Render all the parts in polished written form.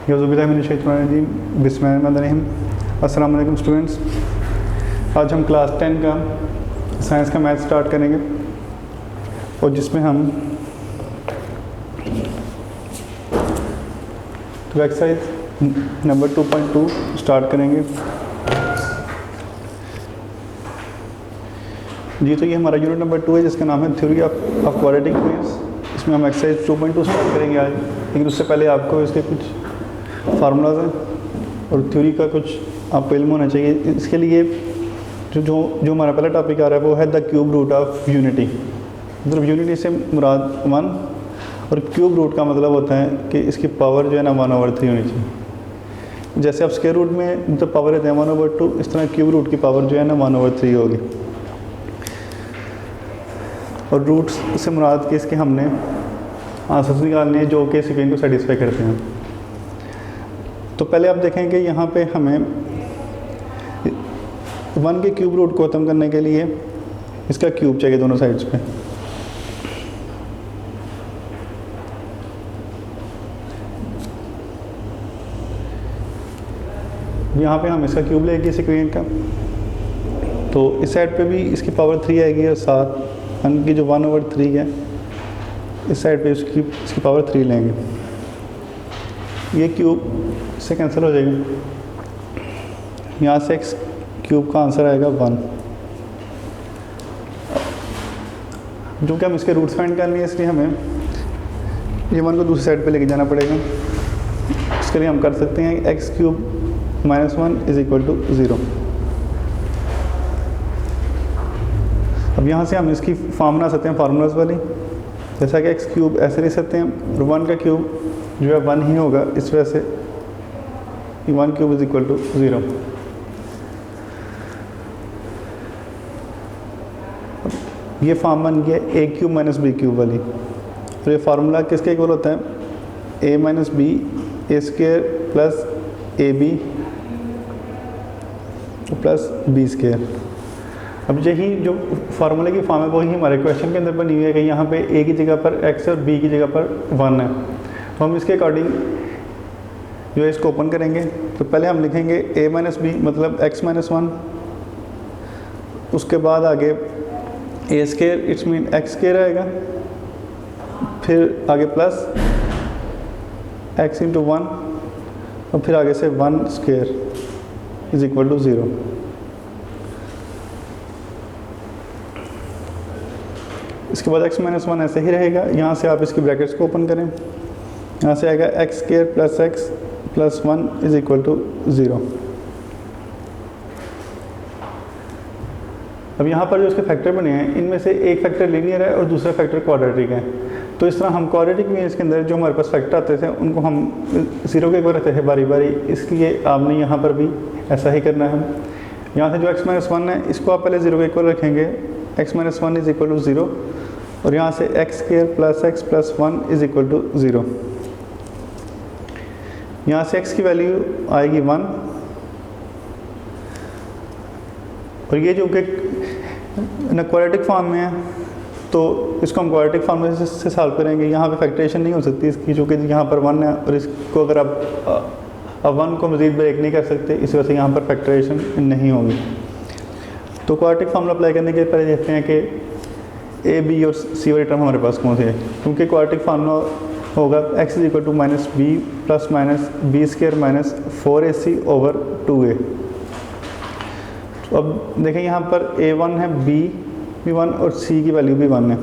बिस्मिल्लाहिर्रहमानिर्रहीम। अस्सलाम वालेकुम स्टूडेंट्स। आज हम क्लास 10 का साइंस का मैथ स्टार्ट करेंगे और जिसमें हम तो एक्सरसाइज नंबर 2.2 स्टार्ट करेंगे। जी, तो ये हमारा यूनिट नंबर 2 है जिसका नाम है थ्योरी ऑफ क्वाड्रेटिक मीन्स। इसमें हम एक्सरसाइज 2.2 स्टार्ट करेंगे आज, लेकिन उससे पहले आपको इसके कुछ फार्मूलाज हैं और थ्योरी का कुछ आपको इल्म होना चाहिए। इसके लिए जो हमारा पहला टॉपिक आ रहा है वो है the cube root of unity. मतलब यूनिटी से मुराद 1 और क्यूब रूट का मतलब होता है कि इसकी पावर जो है ना 1/3 होनी चाहिए। जैसे आप स्क्वायर रूट में मतलब पावर रहते हैं 1/2, इस तरह क्यूब रूट की पावर जो है ना 1/3 होगी। और रूट से मुराद के इसके हमने आंसर्स निकालने हैं जो कि इस इक्वेशन को सेटिस्फाई करते हैं। तो पहले आप देखें कि यहाँ पे हमें 1 के क्यूब रूट को ख़त्म करने के लिए इसका क्यूब चाहिए दोनों साइड्स पे। यहाँ पे हम इसका क्यूब लेंगे इस इक्वेशन का, तो इस साइड पे भी इसकी पावर 3 आएगी और साथ 1 की जो 1/3 है इस साइड पे इसकी पावर 3 लेंगे। ये क्यूब से कैंसिल हो जाएगा। यहाँ से x क्यूब का आंसर आएगा 1। जो कि हम इसके रूट्स फाइंड करनी है, इसलिए हमें ये 1 को दूसरी साइड पे लेके जाना पड़ेगा। इसके लिए हम कर सकते हैं x क्यूब -1 = 0। अब यहाँ से हम इसकी फॉर्म बना सकते हैं फार्मूलाज वाली, जैसा कि x क्यूब ऐसे लिख सकते हैं और 1 का क्यूब जो है 1 ही होगा, इस वजह से 1 क्यूब = 0। ये फॉर्म बन गया a क्यूब - b क्यूब वाली। और ये फार्मूला किसके इक्वल होता है? a - b a² + ab + b²। अब यही जो फार्मूले की फॉर्म है वही हमारे क्वेश्चन के अंदर बनी हुई है कि यहाँ पे a की जगह पर x और b की जगह पर 1 है। तो हम इसके अकॉर्डिंग जो है इसको ओपन करेंगे। तो पहले हम लिखेंगे a - b मतलब x - 1, उसके बाद आगे a² इट्स मीन x² आएगा, फिर आगे प्लस x × 1 और फिर आगे से 1² = 0। इसके बाद x - 1 ऐसे ही रहेगा। यहाँ से आप इसकी ब्रैकेट्स को ओपन करें, यहाँ से आएगा x² + x + 1 = 0। अब यहाँ पर जो इसके फैक्टर बने हैं इनमें से एक फैक्टर लीनियर है और दूसरा फैक्टर क्वाड्रेटिक है। तो इस तरह हम क्वाड्रेटिक मीन्स के अंदर जो हमारे पास फैक्टर आते थे उनको हम 0 के ऊपर रखते थे बारी बारी, इसलिए आपने यहाँ पर भी ऐसा ही करना है। यहाँ से जो x - 1 है इसको आप पहले 0 के इक्वल रखेंगे, x - 1 = 0 और यहाँ से x² + x + 1 = 0। यहाँ से x की वैल्यू आएगी 1 और ये जो कि क्वाड्रेटिक फॉर्म में है तो इसको हम क्वाड्रेटिक फॉर्म में से सॉल्व करेंगे। यहाँ पे फैक्टरेशन नहीं हो सकती इसकी, जो कि यहाँ पर 1 है और इसको अगर आप 1 को मज़ीद ब्रेक नहीं कर सकते, इस वजह से यहाँ पर फैक्टरेशन नहीं होगी। तो क्वाड्रेटिक फार्मूला अप्लाई करने के पहले देखते हैं कि a, b और c वाली टर्म हमारे पास कौन सी है। क्योंकि क्वाड्रेटिक फार्मूला होगा x = -b + -b² - 4ac/2a। तो अब देखें यहाँ पर a 1 है, b भी 1 और c की वैल्यू भी 1 है।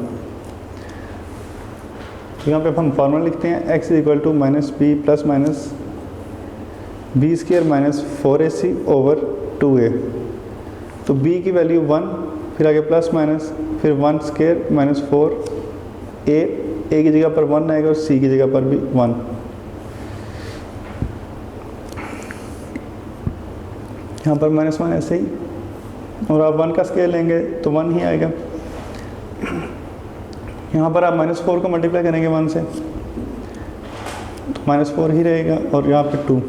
तो यहाँ पे हम फार्मूला लिखते हैं x = -b + -b² - 4ac/2a। तो b की वैल्यू 1, फिर आगे प्लस माइनस, फिर 1² - 4, a की जगह पर 1 आएगा और c की जगह पर भी 1। यहाँ पर -1 ऐसे ही, और आप 1 का स्केयर लेंगे तो 1 ही आएगा। यहाँ पर आप -4 को मल्टीप्लाई करेंगे 1 से तो -4 ही रहेगा और यहाँ पर 2।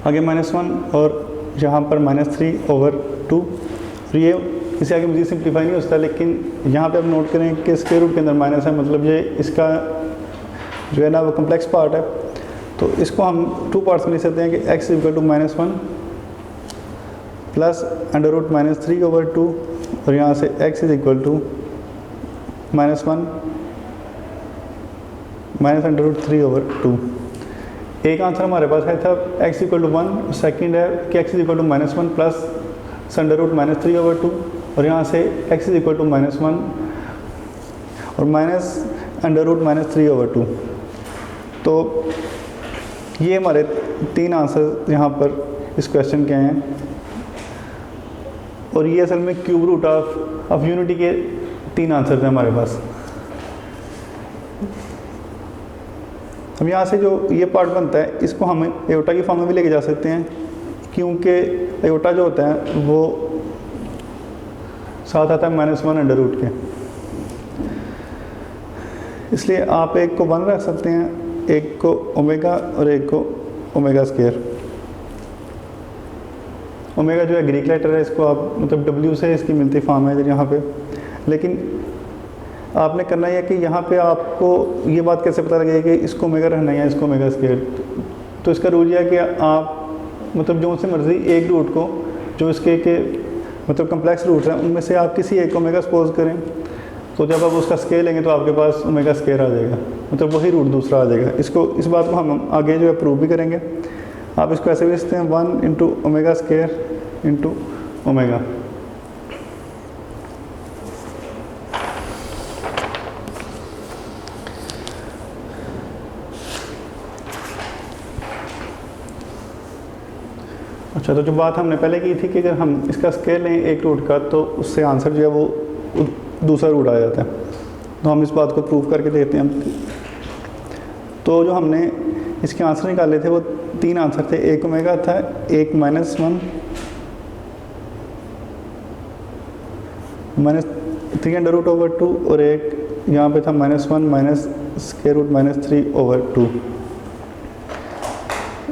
आगे -1 और यहाँ पर -3/2। और ये इससे आगे मज़ीद सिंप्लीफाई नहीं हो सकता, लेकिन यहाँ पे आप नोट करें कि स्क्वायर रूट के अंदर माइनस है, मतलब ये इसका जो है ना वो कम्प्लेक्स पार्ट है। तो इसको हम टू पार्ट्स में लिख सकते हैं कि x equal to -1 plus under root -3/2 और यहाँ से x is equal to -1 minus under root 3/2। एक आंसर हमारे पास है था x इक्वल टू 1, सेकेंड है कि x is equal to -1 plus under root -3/2 और यहाँ से x इज इक्वल टू -1 और माइनस अंडर रूट -3/2। तो ये हमारे 3 आंसर यहाँ पर इस क्वेश्चन के हैं और ये असल में क्यूब रूट ऑफ यूनिटी के 3 आंसर थे हमारे पास। अब यहाँ से जो ये पार्ट बनता है इसको हम एयोटा की फॉर्म में भी लेके जा सकते हैं, क्योंकि एयोटा जो होता है वो साथ आता है -1 अंडर रूट के, इसलिए आप एक को 1 रख सकते हैं, एक को ओमेगा और एक को ओमेगा स्क्वायर। ओमेगा जो है ग्रीक लेटर है, इसको आप मतलब W से इसकी मिलती फॉर्म है यहाँ पे। लेकिन आपने करना है कि यहाँ पे आपको ये बात कैसे पता लगेगा कि इसको ओमेगा रहना है या इसको ओमेगा स्क्वायर। तो इसका रूल यह है कि आप मतलब जो से मर्जी एक रूट को जो इसके मतलब कम्प्लेक्स रूट्स हैं उनमें से आप किसी एक ओमेगा सपोज करें, तो जब आप उसका स्केयर लेंगे तो आपके पास ओमेगा स्क्वायर आ जाएगा, मतलब वही रूट दूसरा आ जाएगा। इस बात को हम आगे जो है प्रूव भी करेंगे। आप इसको ऐसे भी लिखते हैं 1 into omega square into omega. अच्छा, तो जो बात हमने पहले की थी कि अगर हम इसका स्केयर लें एक रूट का तो उससे आंसर जो है वो दूसरा रूट आ जाता है। तो हम इस बात को प्रूव करके देखते हैं। तो जो हमने इसके आंसर निकाले थे वो 3 आंसर थे। एक ओमेगा था, एक -1 -3 अंडर रूट ओवर 2 और एक यहाँ पे था -1 माइनस स्क्वायर रूट -3/2।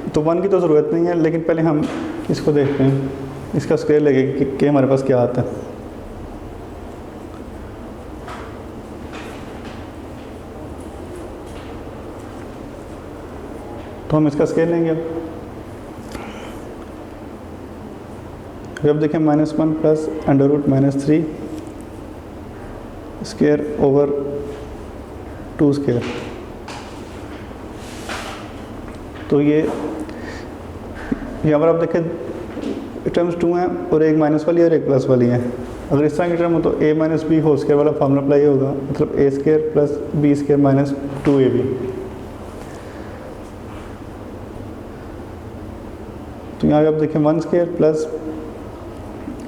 तो 1 की तो ज़रूरत नहीं है, लेकिन पहले हम इसको देखते हैं, इसका स्क्वायर लेके कि हमारे पास क्या आता है। तो हम इसका स्क्वायर लेंगे। अब देखें -1 plus under root -3 square over 2 square. तो ये यहाँ पर आप देखें टर्म्स 2 हैं और एक माइनस वाली और एक प्लस वाली है। अगर इस तरह की टर्म हो तो a minus b whole square वाला फार्मूला अप्लाई होगा, मतलब a square plus b square minus 2ab। तो यहाँ पे आप देखें 1 square plus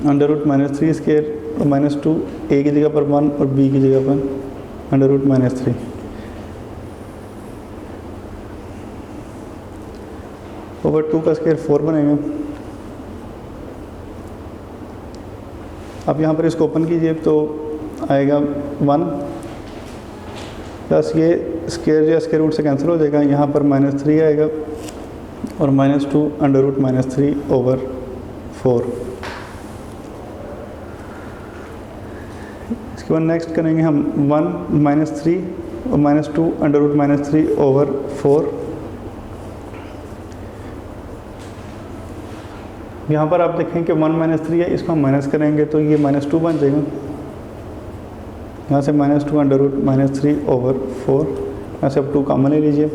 under root -3 square और -2, a की जगह पर 1 और b की जगह पर अंडर रूट -3। ओवर 2 का स्क्वायर 4 बनेगा। आप यहाँ पर इसको ओपन कीजिए तो आएगा 1 प्लस ये स्क्वायर या स्क्वायर रूट से कैंसिल हो जाएगा, यहाँ पर -3 आएगा और -2 अंडर रूट -3/4। इसके बाद नेक्स्ट करेंगे हम 1 -3 और -2 अंडर रूट -3/4। यहाँ पर आप देखें कि 1 -3 है, इसको हम माइनस करेंगे तो ये -2 बन जाएगा। यहाँ से -2 अंडर रूट -3/4, यहाँ से अब 2 कॉमन ले लीजिए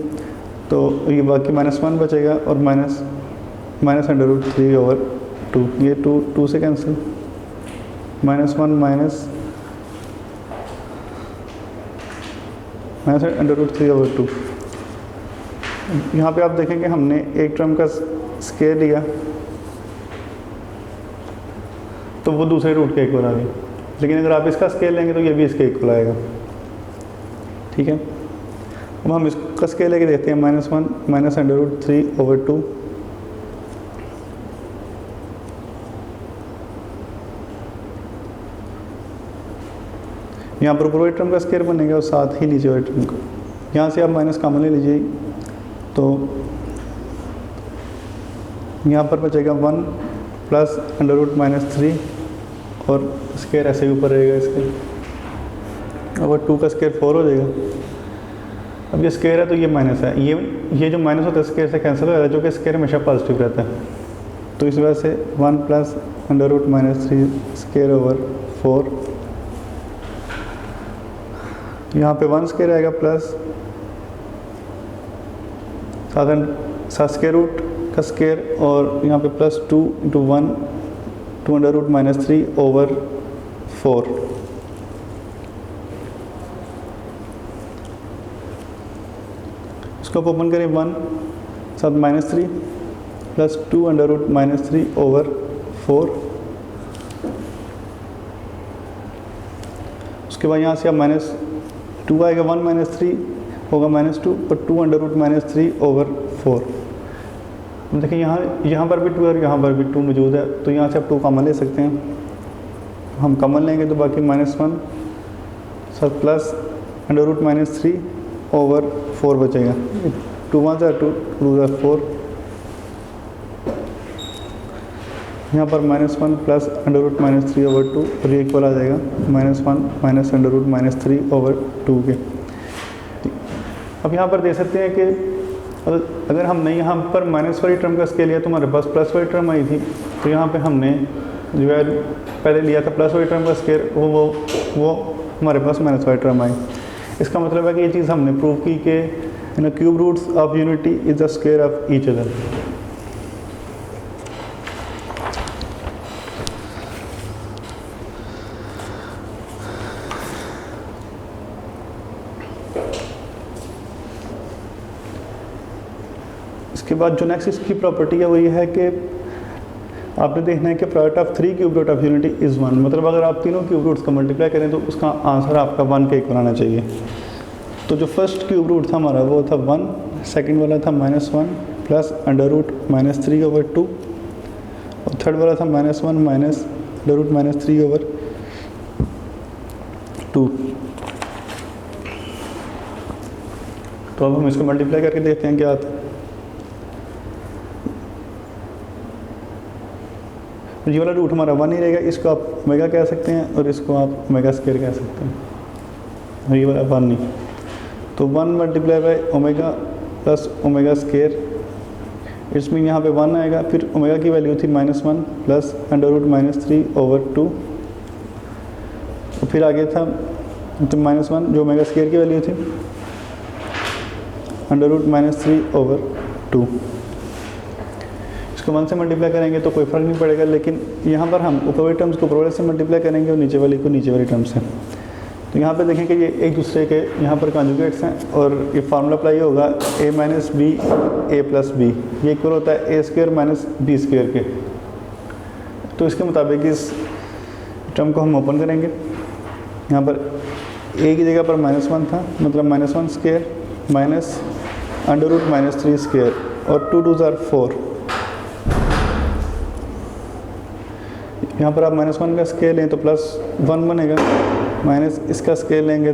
तो ये बाकी -1 बचेगा और माइनस अंडर रूट 3/2। ये 2 से कैंसिल, -1 माइनस अंडर रूट 3/2। यहाँ पे आप देखेंगे हमने एक टर्म का स्क्वायर लिया तो वो दूसरे रूट के इक्वल आ गई, लेकिन अगर आप इसका स्केल लेंगे तो ये भी इसके इक्वल आएगा। ठीक है, अब हम इसका स्केल लेके देखते हैं -1 माइनस अंडर रूट 3/2। यहाँ पर ऊपर वाली टर्म का स्केयर बनेगा और साथ ही नीचे वाली टर्म का। यहाँ से आप माइनस कॉमन ले लीजिए तो यहाँ पर बचेगा 1 प्लस अंडर रूट -3 और स्केयर ऐसे ही ऊपर रहेगा इसके, और 2 का स्केयर 4 हो जाएगा। अब ये स्केयर है तो ये माइनस है, ये जो माइनस होता है स्केयर से कैंसिल हो जाता है, जो कि स्केयर हमेशा पॉजिटिव रहता है। तो इस वजह से 1 plus under root minus 3 square over 4, यहाँ पे 1 स्केयर आएगा प्लस साथ स्केयर रूट का स्केयर, और यहाँ पे plus 2 into 1 2 under root minus 3 over 4। इसको आप ओपन करें 1 साथ minus 3 plus 2 under root minus 3 over 4। उसके बाद यहाँ से आप माइनस 2 आएगा, 1 माइनस 3 होगा माइनस 2 और 2 अंडर रूट माइनस 3 ओवर 4। देखिए यहाँ पर भी 2 और यहाँ पर भी 2 मौजूद है, तो यहाँ से आप 2 कॉमन ले सकते हैं। हम कॉमन लेंगे तो बाकी -1 सब plus under root minus 3 over 4 बचेगा। 2 1 2 2 4, यहाँ पर -1 plus under root minus 3 over 2 और ये इक्वल आ जाएगा -1 minus under root minus 3 over 2 के। अब यहाँ पर देख सकते हैं कि अगर हमने यहाँ पर माइनस वाली टर्म का स्केल लिया तो हमारे पास प्लस वाली टर्म आई थी, तो यहाँ पे हमने जो है पहले लिया था प्लस वाली टर्म का स्केल, वो हमारे पास माइनस वाली टर्म आई। इसका मतलब है कि ये चीज़ हमने प्रूव की कि cube roots of unity is the square of each other. इसके बाद जो नेक्स्ट इसकी प्रॉपर्टी है वो ये है कि आपने देखना है कि product of 3 cube root of unity is 1। मतलब अगर आप तीनों क्यूब रूट्स का मल्टीप्लाई करें तो उसका आंसर आपका 1 के इक्वल आना चाहिए। तो जो फर्स्ट क्यूब रूट था हमारा वो था 1, सेकंड वाला था -1 plus under root minus 3 over 2, और थर्ड वाला था -1 minus under root minus 3 over 2। तो अब हम इसको मल्टीप्लाई करके देखते हैं क्या आता है। ये वाला रूट हमारा 1 ही रहेगा, इसको आप ओमेगा कह सकते हैं और इसको आप ओमेगा स्क्वायर कह सकते हैं, और ये वाला 1 नहीं। तो 1 multiply by omega plus omega square, इसमें यहाँ पे 1 आएगा। फिर ओमेगा की वैल्यू थी -1 plus under root minus 3 over 2, और फिर आगे था तो -1 जो ओमेगा स्क्वायर की वैल्यू थी अंडर रूट माइनस 3 ओवर 2। इसको 1 से मल्टीप्लाई करेंगे तो कोई फ़र्क नहीं पड़ेगा, लेकिन यहाँ पर हम ऊपर वाली टर्म्स को ऊपर वाले से मल्टीप्लाई करेंगे और नीचे वाली को नीचे वाली टर्म से। तो यहाँ पे देखें कि ये एक दूसरे के यहाँ पर कॉन्जुगेट्स हैं, और ये फार्मूला अप्लाई होगा a minus b a plus b, ये इक्वल होता है a square minus b square के। तो इसके मुताबिक इस टर्म को हम ओपन करेंगे। यहाँ पर a की जगह पर -1 था, मतलब -1 square minus under root minus 3 square, और 2 2 ज़ार 4। यहाँ पर आप -1 का स्केल लें तो +1 बनेगा, माइनस इसका स्केल लेंगे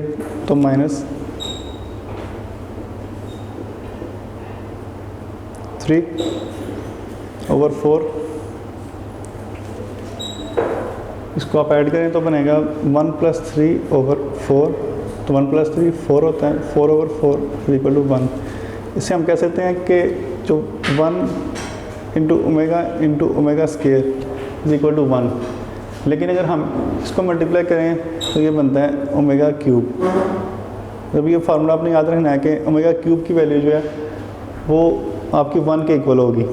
तो -3 ओवर 4। इसको आप ऐड करें तो बनेगा 1 + 3 ओवर 4। तो 1 + 3 4 होता है, 4 ओवर 4 इक्वल टू 1। इससे हम कह सकते हैं कि जो 1 into omega square is equal to 1। लेकिन अगर हम इसको मल्टीप्लाई करें तो ये बनता है ओमेगा क्यूब। जब ये फार्मूला आपने याद रखना है कि ओमेगा क्यूब की वैल्यू जो है वो आपकी 1 के इक्वल होगी।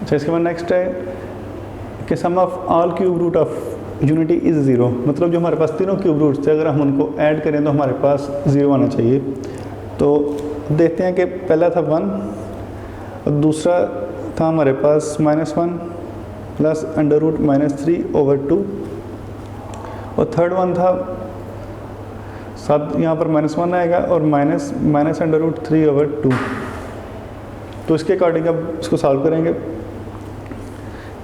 अच्छा, इसके बाद नेक्स्ट है कि sum of all cube root of unity is 0। मतलब जो हमारे पास तीनों क्यूब रूट्स थे अगर हम उनको ऐड करें तो हमारे पास 0 आना चाहिए। तो देखते हैं कि पहला था 1 और दूसरा था हमारे पास -1 plus under root minus 3 over 2, और थर्ड वन था साथ यहाँ पर -1 आएगा और माइनस अंडर रूट 3 ओवर 2। तो इसके अकॉर्डिंग अब इसको सॉल्व करेंगे।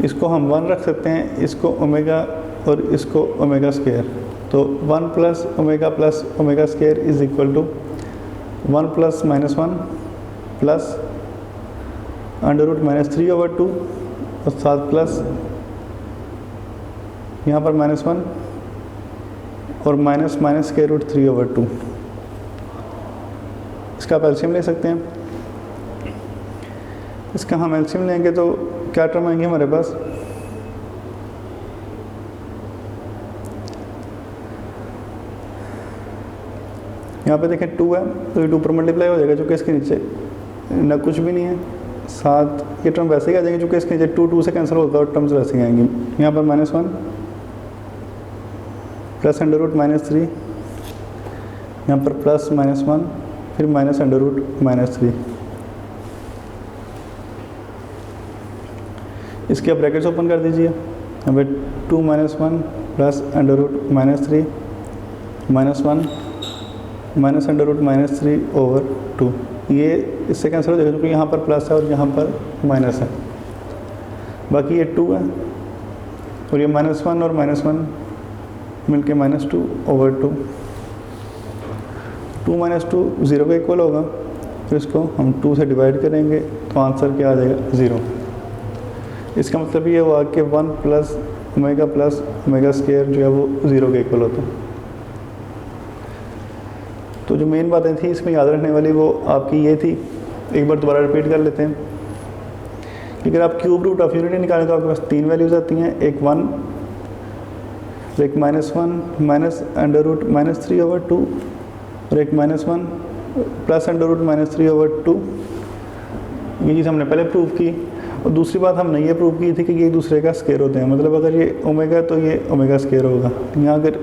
इसको हम 1 रख सकते हैं, इसको ओमेगा और इसको ओमेगा स्क्वायर। तो 1 plus omega square is equal to 1 plus -1 plus √-3/2 और साथ प्लस यहाँ पर -1 और माइनस √3/2। इसका आप एलसीएम ले सकते हैं। इसका हम एलसीएम लेंगे तो क्या टर्म आएंगे हमारे पास, यहाँ पे देखें 2 है तो ये 2 पर मल्टीप्लाई हो जाएगा, जो कि इसके नीचे ना कुछ भी नहीं है। साथ ये टर्म वैसे ही आ जाएंगे, जो कि इसके नीचे 2 से कैंसिल होगा और टर्म्स वैसे ही आएंगी। यहाँ पर -1 प्लस √-3, यहाँ पर प्लस -1 फिर -√-3। इसके आप ब्रैकेट्स ओपन कर दीजिए। यहाँ पे 2 - 1 प्लस √-3 -1 -√-3/2। ये इससे कैंसिल हो जाएगा क्योंकि यहाँ पर प्लस है और यहाँ पर माइनस है। बाकी ये 2 है और ये -1 और -1 मिलके -2/2। 2 - 2 0 के इक्वल होगा, फिर इसको हम 2 से डिवाइड करेंगे तो आंसर क्या आ जाएगा 0। इसका मतलब ये हुआ कि 1 प्लस ओमेगा स्क्वायर जो है वो 0 के इक्वल होता है। तो जो मेन बातें थी इसमें याद रखने वाली वो आपकी ये थी, एक बार दोबारा रिपीट कर लेते हैं कि अगर आप क्यूब रूट ऑफ यूनिटी निकालें तो आपके पास 3 वैल्यूज़ आती हैं, एक 1 एक -1 √-3/2 और एक -1 प्लस √-3/2। ये चीज़ हमने पहले प्रूव की। और दूसरी बात हमने ये प्रूव की थी कि ये एक दूसरे का स्क्वायर होते हैं, मतलब अगर ये ओमेगा है तो ये ओमेगा स्क्वायर होगा, यहाँ अगर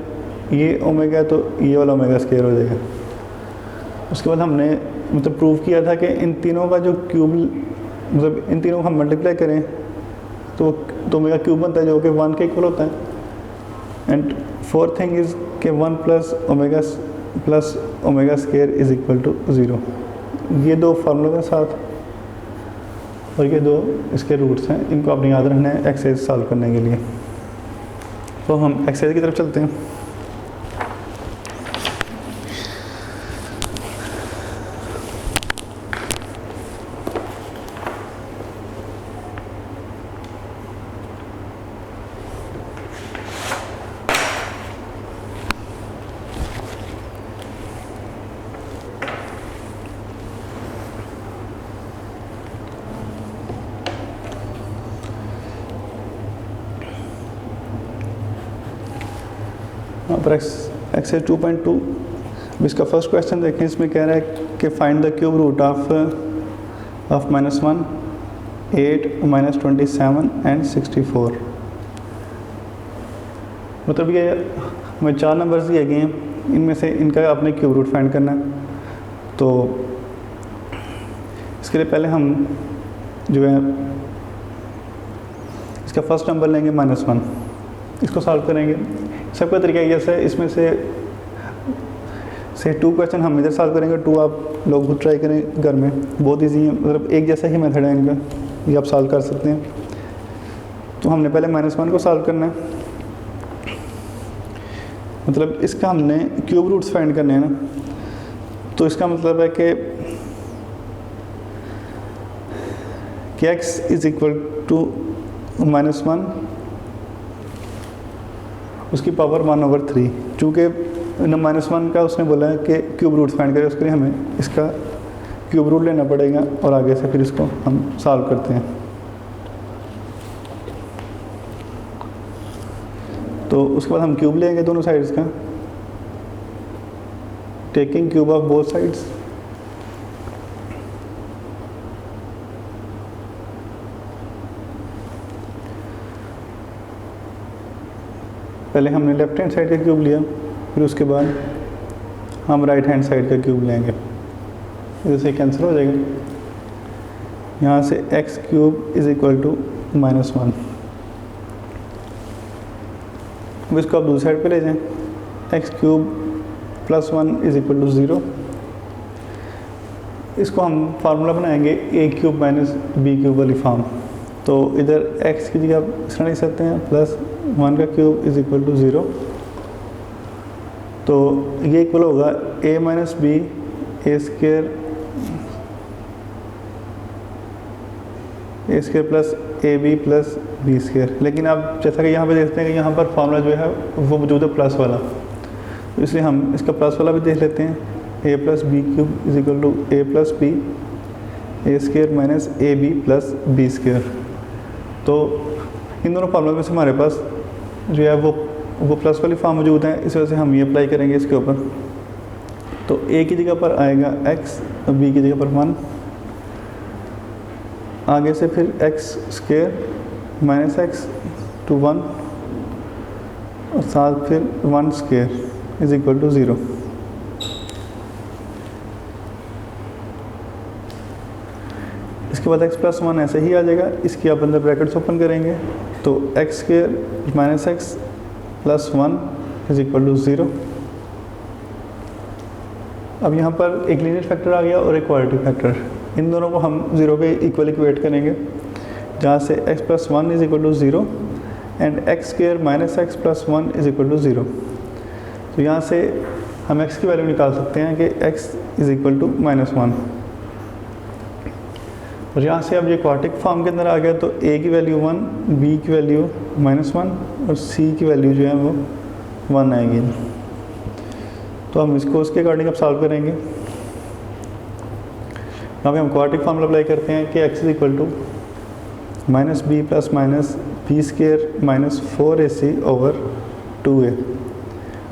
ये ओमेगा है तो ये वाला ओमेगा स्क्वायर हो जाएगा। उसके बाद हमने मतलब प्रूव किया था कि इन तीनों का जो क्यूब, मतलब इन तीनों को हम मल्टीप्लाई करें तो ओमेगा क्यूब बनता है जो कि 1 के इक्वल होता है। एंड फोर्थ थिंग इज़ कि 1 plus omega square is equal to 0। ये 2 फार्मूले हैं साथ और ये 2 इसके रूट्स हैं, इनको आपने याद रखना है एक्सरसाइज सॉल्व करने के लिए। तो हम एक्सरसाइज की तरफ चलते हैं। पर एक्सरसाइज 2.2 इसका फर्स्ट क्वेश्चन देखें। इसमें कह रहा है कि find the cube root of -1 8 -27 and 64। मतलब ये हमें 4 नंबर्स दिए गए हैं, इनमें से इनका आपने क्यूब रूट फाइंड करना है। तो इसके लिए पहले हम जो है इसका फर्स्ट नंबर लेंगे -1, इसको सॉल्व करेंगे। सबका तरीका जैसे इसमें से 2 क्वेश्चन हम इधर सॉल्व करेंगे, 2 आप लोग खुद ट्राई करें घर में, बहुत इजी है, मतलब एक जैसा ही मेथड है इनका, ये आप सॉल्व कर सकते हैं। तो हमने पहले -1 को सॉल्व करना है, मतलब इसका हमने क्यूब रूट्स फाइंड करने हैं ना। तो इसका मतलब है कि x इज इक्वल टू -1 उसकी पावर 1/3। चूँकि -1 का उसने बोला है कि क्यूब रूट फाइंड करें, उसके लिए हमें इसका क्यूब रूट लेना पड़ेगा और आगे से फिर इसको हम सॉल्व करते हैं। तो उसके बाद हम क्यूब लेंगे दोनों साइड्स का, taking cube of both sides. पहले हमने लेफ्ट हैंड साइड का क्यूब लिया, फिर उसके बाद हम राइट हैंड साइड का क्यूब लेंगे, जैसे कैंसिल हो जाएगा। यहाँ से x³ इज इक्वल टू -1। अब इसको आप दूसरी साइड पे ले जाएं, x³ + 1 इज इक्वल टू 0। इसको हम फार्मूला बनाएंगे a³ - b³ वाली फॉर्म। तो इधर x की जगह आप इस तरह लिख सकते हैं, +1 का क्यूब इज इक्वल टू 0 तो ये इक्वल होगा a minus b A square plus a B plus B square. लेकिन आप जैसा कि यहाँ पे देखते हैं कि यहाँ पर फॉर्मूला जो है वो मौजूद है प्लस वाला, तो इसलिए हम इसका प्लस वाला भी देख लेते हैं। A plus B cube is equal to A plus B A square minus A B plus B square. तो इन दोनों फॉर्मूला में से हमारे पास जो है वो प्लस वाली फॉर्म मौजूद है, इस वजह से हम ये अप्लाई करेंगे इसके ऊपर। तो ए की जगह पर आएगा x और बी की जगह पर 1, आगे से फिर x square minus x to 1 और साथ फिर 1 स्केयर इज इक्वल टू 0। इसके बाद x प्लस 1 ऐसे ही आ जाएगा, इसकी आप अंदर ब्रैकेट्स ओपन करेंगे तो x square minus x plus 1 is equal to 0। अब यहाँ पर एक लीनियर फैक्टर आ गया और एक क्वाड्रेटिक फैक्टर, इन दोनों को हम 0 पे इक्वल इक्वेट करेंगे, जहाँ से x plus 1 is equal to 0 and x square minus x plus 1 is equal to 0। तो यहाँ से हम x की वैल्यू निकाल सकते हैं कि x is equal to minus 1, और यहाँ से अब ये क्वाड्रेटिक फॉर्म के अंदर आ गया तो a की वैल्यू 1, b की वैल्यू माइनस 1 और c की वैल्यू जो है वो 1 आएगी। तो हम इसको उसके अकॉर्डिंग अब सॉल्व करेंगे। यहाँ पे हम क्वाड्रेटिक फॉर्मूला अप्लाई करते हैं कि x is equal to minus b plus minus b square minus 4ac over 2a।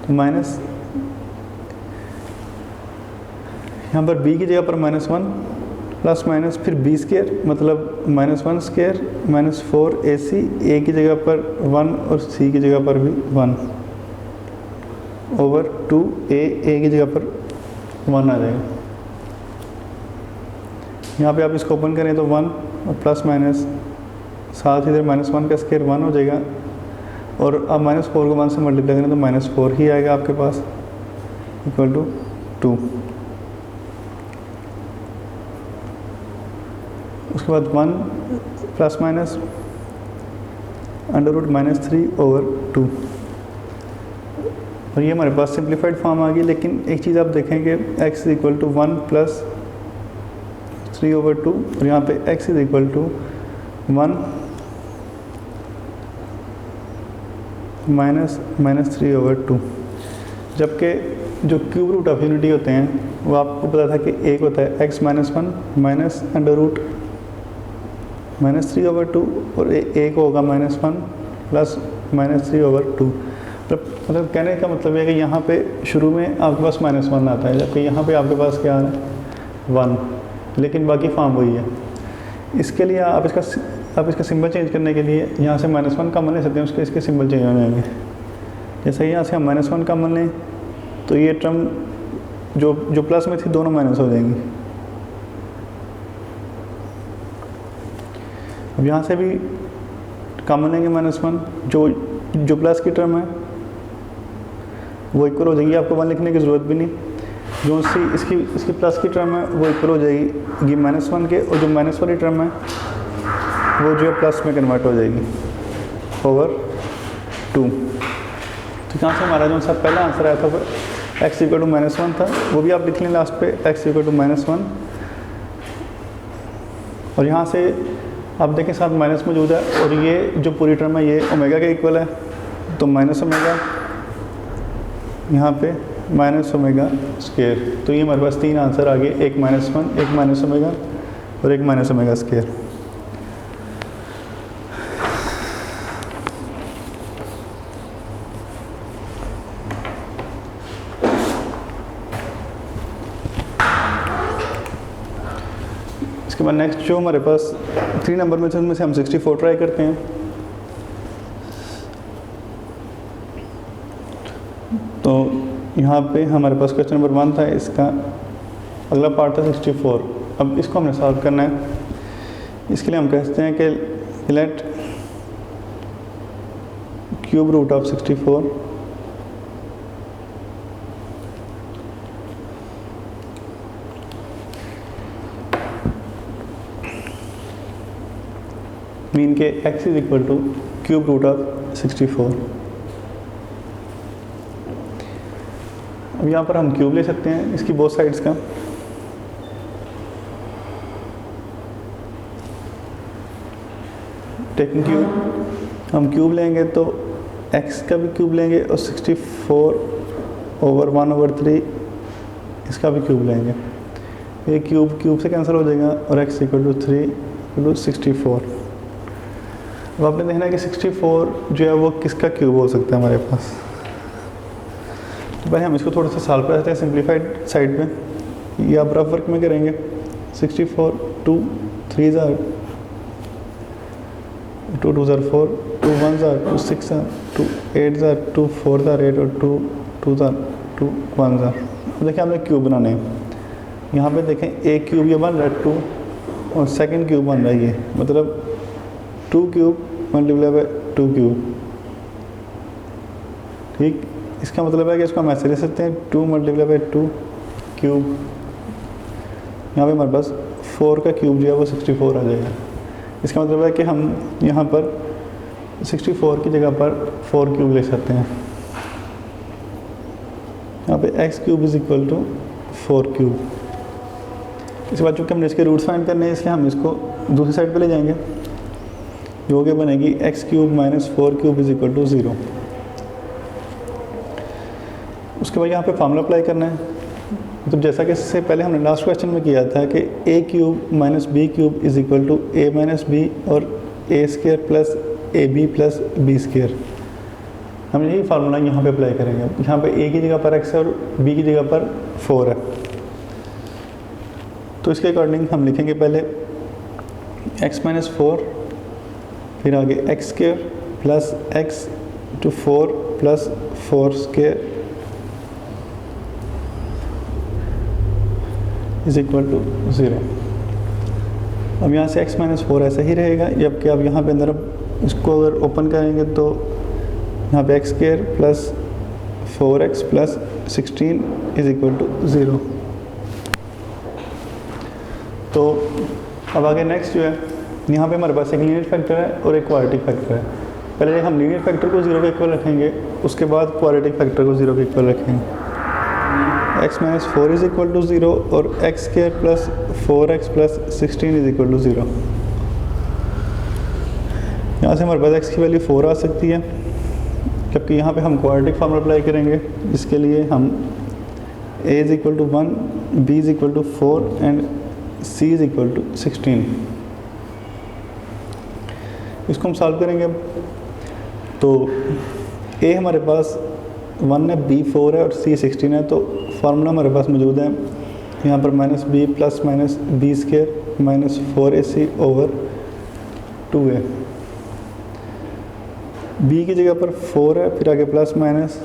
तो माइनस यहाँ पर b की जगह पर माइनस 1 प्लस माइनस फिर बी स्केयर मतलब minus 1 square minus 4ac, a की जगह पर 1 और c की जगह पर भी 1 ओवर 2a की जगह पर 1 आ जाएगा। यहाँ पे आप इसको ओपन करें तो 1 और प्लस माइनस साथ इधर माइनस 1 का स्केयर 1 हो जाएगा, और अब माइनस 4 को 1 से मल्टीप्लाई करें तो माइनस 4 ही आएगा आपके पास इक्वल टू 2। उसके बाद 1 plus minus under root minus 3 over 2, और ये हमारे पास सिंप्लीफाइड फॉर्म आ गई। लेकिन एक चीज़ आप देखेंगे x equal to 1 plus 3 over 2 और यहाँ पे x is equal to 1 minus 3 over 2, जबकि जो क्यूब रूट ऑफ यूनिटी होते हैं वो आपको पता था कि एक होता है x minus 1 minus under root minus 3 over 2 और एक होगा माइनस 1 प्लस माइनस 3 ओवर 2। मतलब कहने का मतलब है कि यहाँ पे शुरू में आपके पास माइनस 1 आता है, जबकि यहाँ पे आपके पास क्या आ रहा है 1, लेकिन बाकी फॉर्म वही है। इसके लिए आप इसका सिंबल चेंज करने के लिए यहाँ से माइनस 1 कॉमन ले सकते हैं, इसके सिंबल चेंज हो जाएंगे। जैसे ही यहाँ से हम माइनस 1 कॉमन लें तो ये टर्म जो प्लस में थी दोनों माइनस हो जाएंगी। अब यहाँ से भी कॉमन लेंगे माइनस 1, जो प्लस की टर्म है वो इक्वल हो जाएगी, आपको 1 लिखने की ज़रूरत भी नहीं। जो इसकी प्लस की टर्म है वो इक्वल हो जाएगी माइनस 1 के, और जो माइनस वाली टर्म है वो जो है प्लस में कन्वर्ट हो जाएगी ओवर 2। तो यहाँ से हमारा जो सा पहला आंसर आया था वो x इक्वल टू माइनस 1 था, वो भी आप लिख लें लास्ट पे x इक्वल टू माइनस 1, और यहाँ से आप देखें साथ माइनस मौजूद है, और ये जो पूरी टर्म है ये ओमेगा के इक्वल है, तो माइनस ओमेगा यहाँ पे माइनस ओमेगा स्केयर। तो ये हमारे पास 3 आंसर आ गए, एक माइनस 1, एक माइनस ओमेगा और एक माइनस ओमेगा स्केयर। इसके बाद नेक्स्ट जो हमारे पास 3 नंबर में थे उनमें से हम 64 ट्राई करते हैं। तो यहाँ पे हमारे पास क्वेश्चन नंबर 1 था, इसका अगला पार्ट था 64। अब इसको हमने सॉल्व करना है। इसके लिए हम कहते हैं कि let cube root of 64 mean के x is equal to cube root of 64। अब यहाँ पर हम क्यूब ले सकते हैं इसकी बोथ साइड्स का। टेकिंग क्यूब, हम क्यूब लेंगे तो x का भी क्यूब लेंगे और 64/1/3 इसका भी क्यूब लेंगे। ये क्यूब क्यूब से कैंसिल हो जाएगा और x = 3 = 64। अब आपने देखना है कि 64 जो है वो किसका क्यूब हो सकता है हमारे पास। तो पहले हम इसको थोड़ा सा सॉल्व करते हैं सिंप्लीफाइड साइड पे, ये आप रफ वर्क में करेंगे। 64 2 3 are 2 2s are 4, 2 1s are 2 6 are 2 8s are 2 4s are 8 और 2 2s are 2 1s are। अब देखिए हमने क्यूब बनाने हैं, यहाँ पे देखें एक क्यूब ये बन रहा है 2 और सेकंड क्यूब बन रहा है ये, मतलब 2 क्यूब मल्टीप्लाई बाय 2 क्यूब। ठीक, इसका मतलब है कि इसको हम ऐसे ले सकते हैं 2 मल्टीप्लाई बाय 2 क्यूब। यहाँ पे हमारे पास 4 का क्यूब जो है वो 64 आ जाएगा। इसका मतलब है कि हम यहाँ पर 64 की जगह पर 4 क्यूब ले सकते हैं। यहाँ पे x क्यूब = 4 क्यूब। इसके बाद चूँकि हमने इसके रूट्स फाइंड करने हैं इसलिए हम इसको दूसरी साइड पे ले जाएंगे, जो कि बनेगी x क्यूब - 4 क्यूब = 0। उसके बाद यहाँ पे फार्मूला अप्लाई करना है। तो जैसा कि इससे पहले हमने लास्ट क्वेश्चन में किया था कि a cube - b cube = a - b और a² + ab + b²। हम यही फार्मूला यहाँ पे अप्लाई करेंगे। यहाँ पे a की जगह पर x है और b की जगह पर 4 है, तो इसके अकॉर्डिंग हम लिखेंगे पहले x - 4, फिर आगे x² + x * 4 + 4² = 0। अब यहाँ से x - 4 ऐसा ही रहेगा, जबकि अब यहाँ पे अंदर इसको अगर ओपन करेंगे तो यहाँ पे x² + 4x + 16 = 0। तो अब आगे नेक्स्ट जो है, यहाँ पे हमारे पास एक लीनियर फैक्टर है और एक क्वाड्रेटिक फैक्टर है। पहले हम लीनियर फैक्टर को 0 के इक्वल रखेंगे, उसके बाद क्वाड्रेटिक फैक्टर को 0 के इक्वल रखेंगे। x - 4 = 0 और x² + 4x + 16 = 0। यहाँ से हमारे पास x की वैल्यू 4 आ सकती है, जबकि यहाँ पे हम क्वाड्रेटिक फार्मूला अप्लाई करेंगे, जिसके लिए हम a = 1, b = 4 एंड c = 16। इसको हम सॉल्व करेंगे। अब तो a हमारे पास 1 है, b 4 है और c 16 है, तो फार्मूला हमारे पास मौजूद है यहाँ पर -b + -b² - 4ac/2a। b की जगह पर 4 है, फिर आगे प्लस माइनस,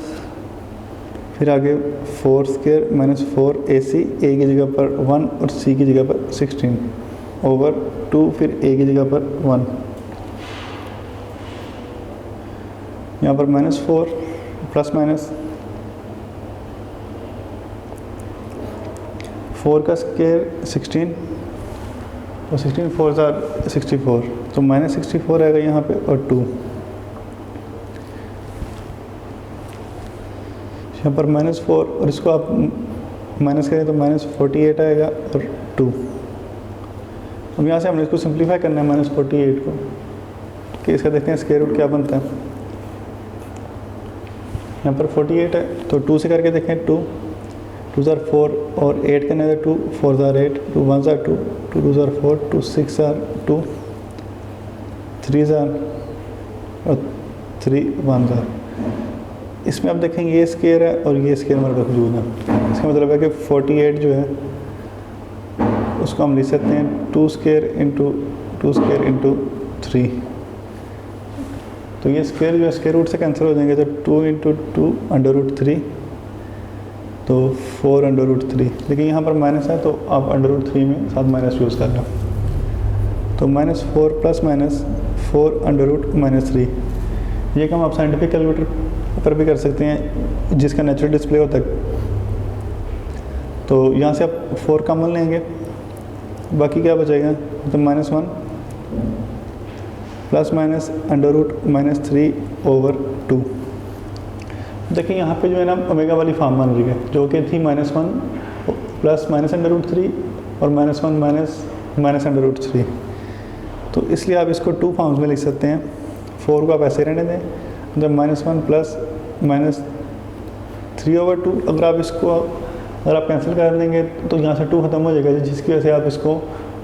फिर आगे 4² - 4ac, a की जगह पर 1 और c की जगह पर 16/2, फिर a की जगह पर 1। यहाँ पर -4 प्लस माइनस 4 का स्क्वायर 16 और 16 4s are 64, तो -64 आएगा यहाँ पे और 2। यहाँ पर -4 और इसको आप माइनस करें तो -48 आएगा और 2। अब यहाँ से हमने इसको सिंप्लीफाई करना है -48 को, कि इसका देखते हैं स्क्वायर रूट क्या बनता है। यहाँ पर 48 है तो 2 से करके देखें, 2 2s are 4 और 8 करने से 2 4s are 8, 2 1s are 2, 2 2s are 4, 2 6 are 2, 3s are और 3 1s are। इसमें आप देखेंगे ये स्क्वायर है और ये स्क्वायर हमारे पास मौजूद है। इसका मतलब है कि 48 जो है उसको हम लिख सकते हैं 2² × 3। तो ये स्क्वायर जो है स्क्वायर रूट से कैंसिल हो जाएंगे, तो 2 × 2 √3, तो 4 √3। लेकिन यहाँ पर माइनस है तो आप √3 में साथ माइनस यूज़ कर लो, तो -4 + -4 √-3। ये काम आप साइंटिफिक कैलकुलेटर पर भी कर सकते हैं, जिसका नेचुरल डिस्प्ले होता है। तो यहाँ से आप 4 कॉमन लेंगे, बाकी क्या बचेगा, तो -1 ± √-3/2। देखिए यहाँ पे जो है ना ओमेगा वाली फॉर्म बन रही है, जो कि थी -1 प्लस -√3 और -1 माइनस √3। तो इसलिए आप इसको 2 फॉर्म्स में लिख सकते हैं। 4 को आप ऐसे रहने दें, जब -1 प्लस -3/2, अगर आप कैंसिल कर देंगे तो यहाँ से 2 ख़त्म हो जाएगा, जिसकी वजह से आप इसको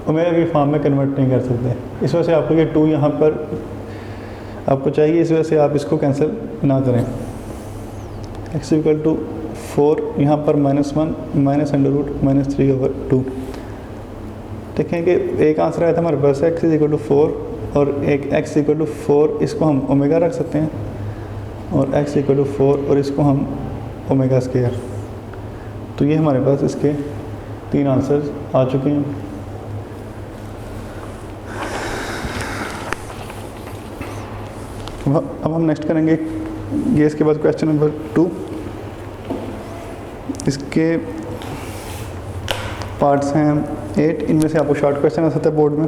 ओमेगा की फॉर्म में कन्वर्ट नहीं कर सकते। इस वजह से आपको ये 2 यहाँ पर आपको चाहिए, इस वजह से आप इसको कैंसिल ना करें। x = 4, यहाँ पर -1 माइनस √-3/2। देखें कि एक आंसर आया था हमारे पास x = 4 और एक x = 4, इसको हम ओमेगा रख सकते हैं, और x = 4 और इसको हम ओमेगा स्क्वायर। तो ये हमारे पास इसके 3 आंसर आ चुके हैं। अब हम नेक्स्ट करेंगे ये, इसके बाद क्वेश्चन नंबर 2। इसके पार्ट्स हैं 8, इनमें से आपको शॉर्ट क्वेश्चन आ सकता है बोर्ड में।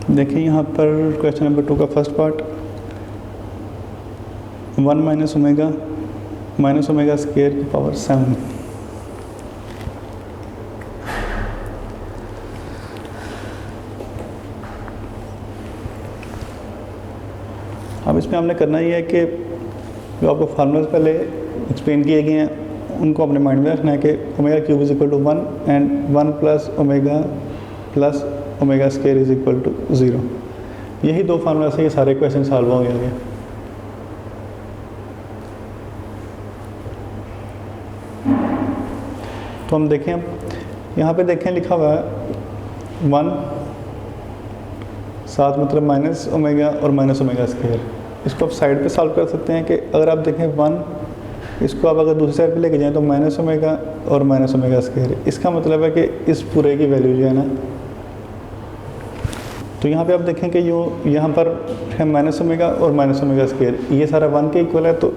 देखिए यहाँ पर क्वेश्चन नंबर 2 का first part, 1 minus omega square की पावर 7। अब इसमें हमने करना ही है कि जो आपको फार्मूलाज पहले एक्सप्लेन किए गए हैं उनको अपने माइंड में रखना है कि omega cube = 1 and 1 plus omega square = 0। यही 2 फार्मूला से ये सारे क्वेश्चन सॉल्व हो गए। तो हम देखें, अब यहाँ पे देखें लिखा हुआ है 1 साथ मतलब माइनस ओमेगा और माइनस ओमेगा स्क्वायर। इसको आप साइड पे सॉल्व कर सकते हैं कि अगर आप देखें 1, इसको आप अगर दूसरी साइड पे लेके जाएं तो माइनस ओमेगा और माइनस ओमेगा स्क्वायर। इसका मतलब है कि इस पूरे की वैल्यू जो है ना, तो यहाँ पे आप देखें कि यहाँ पर है माइनस ओमेगा और माइनस ओमेगा स्क्वायर, ये सारा 1 के इक्वल है। तो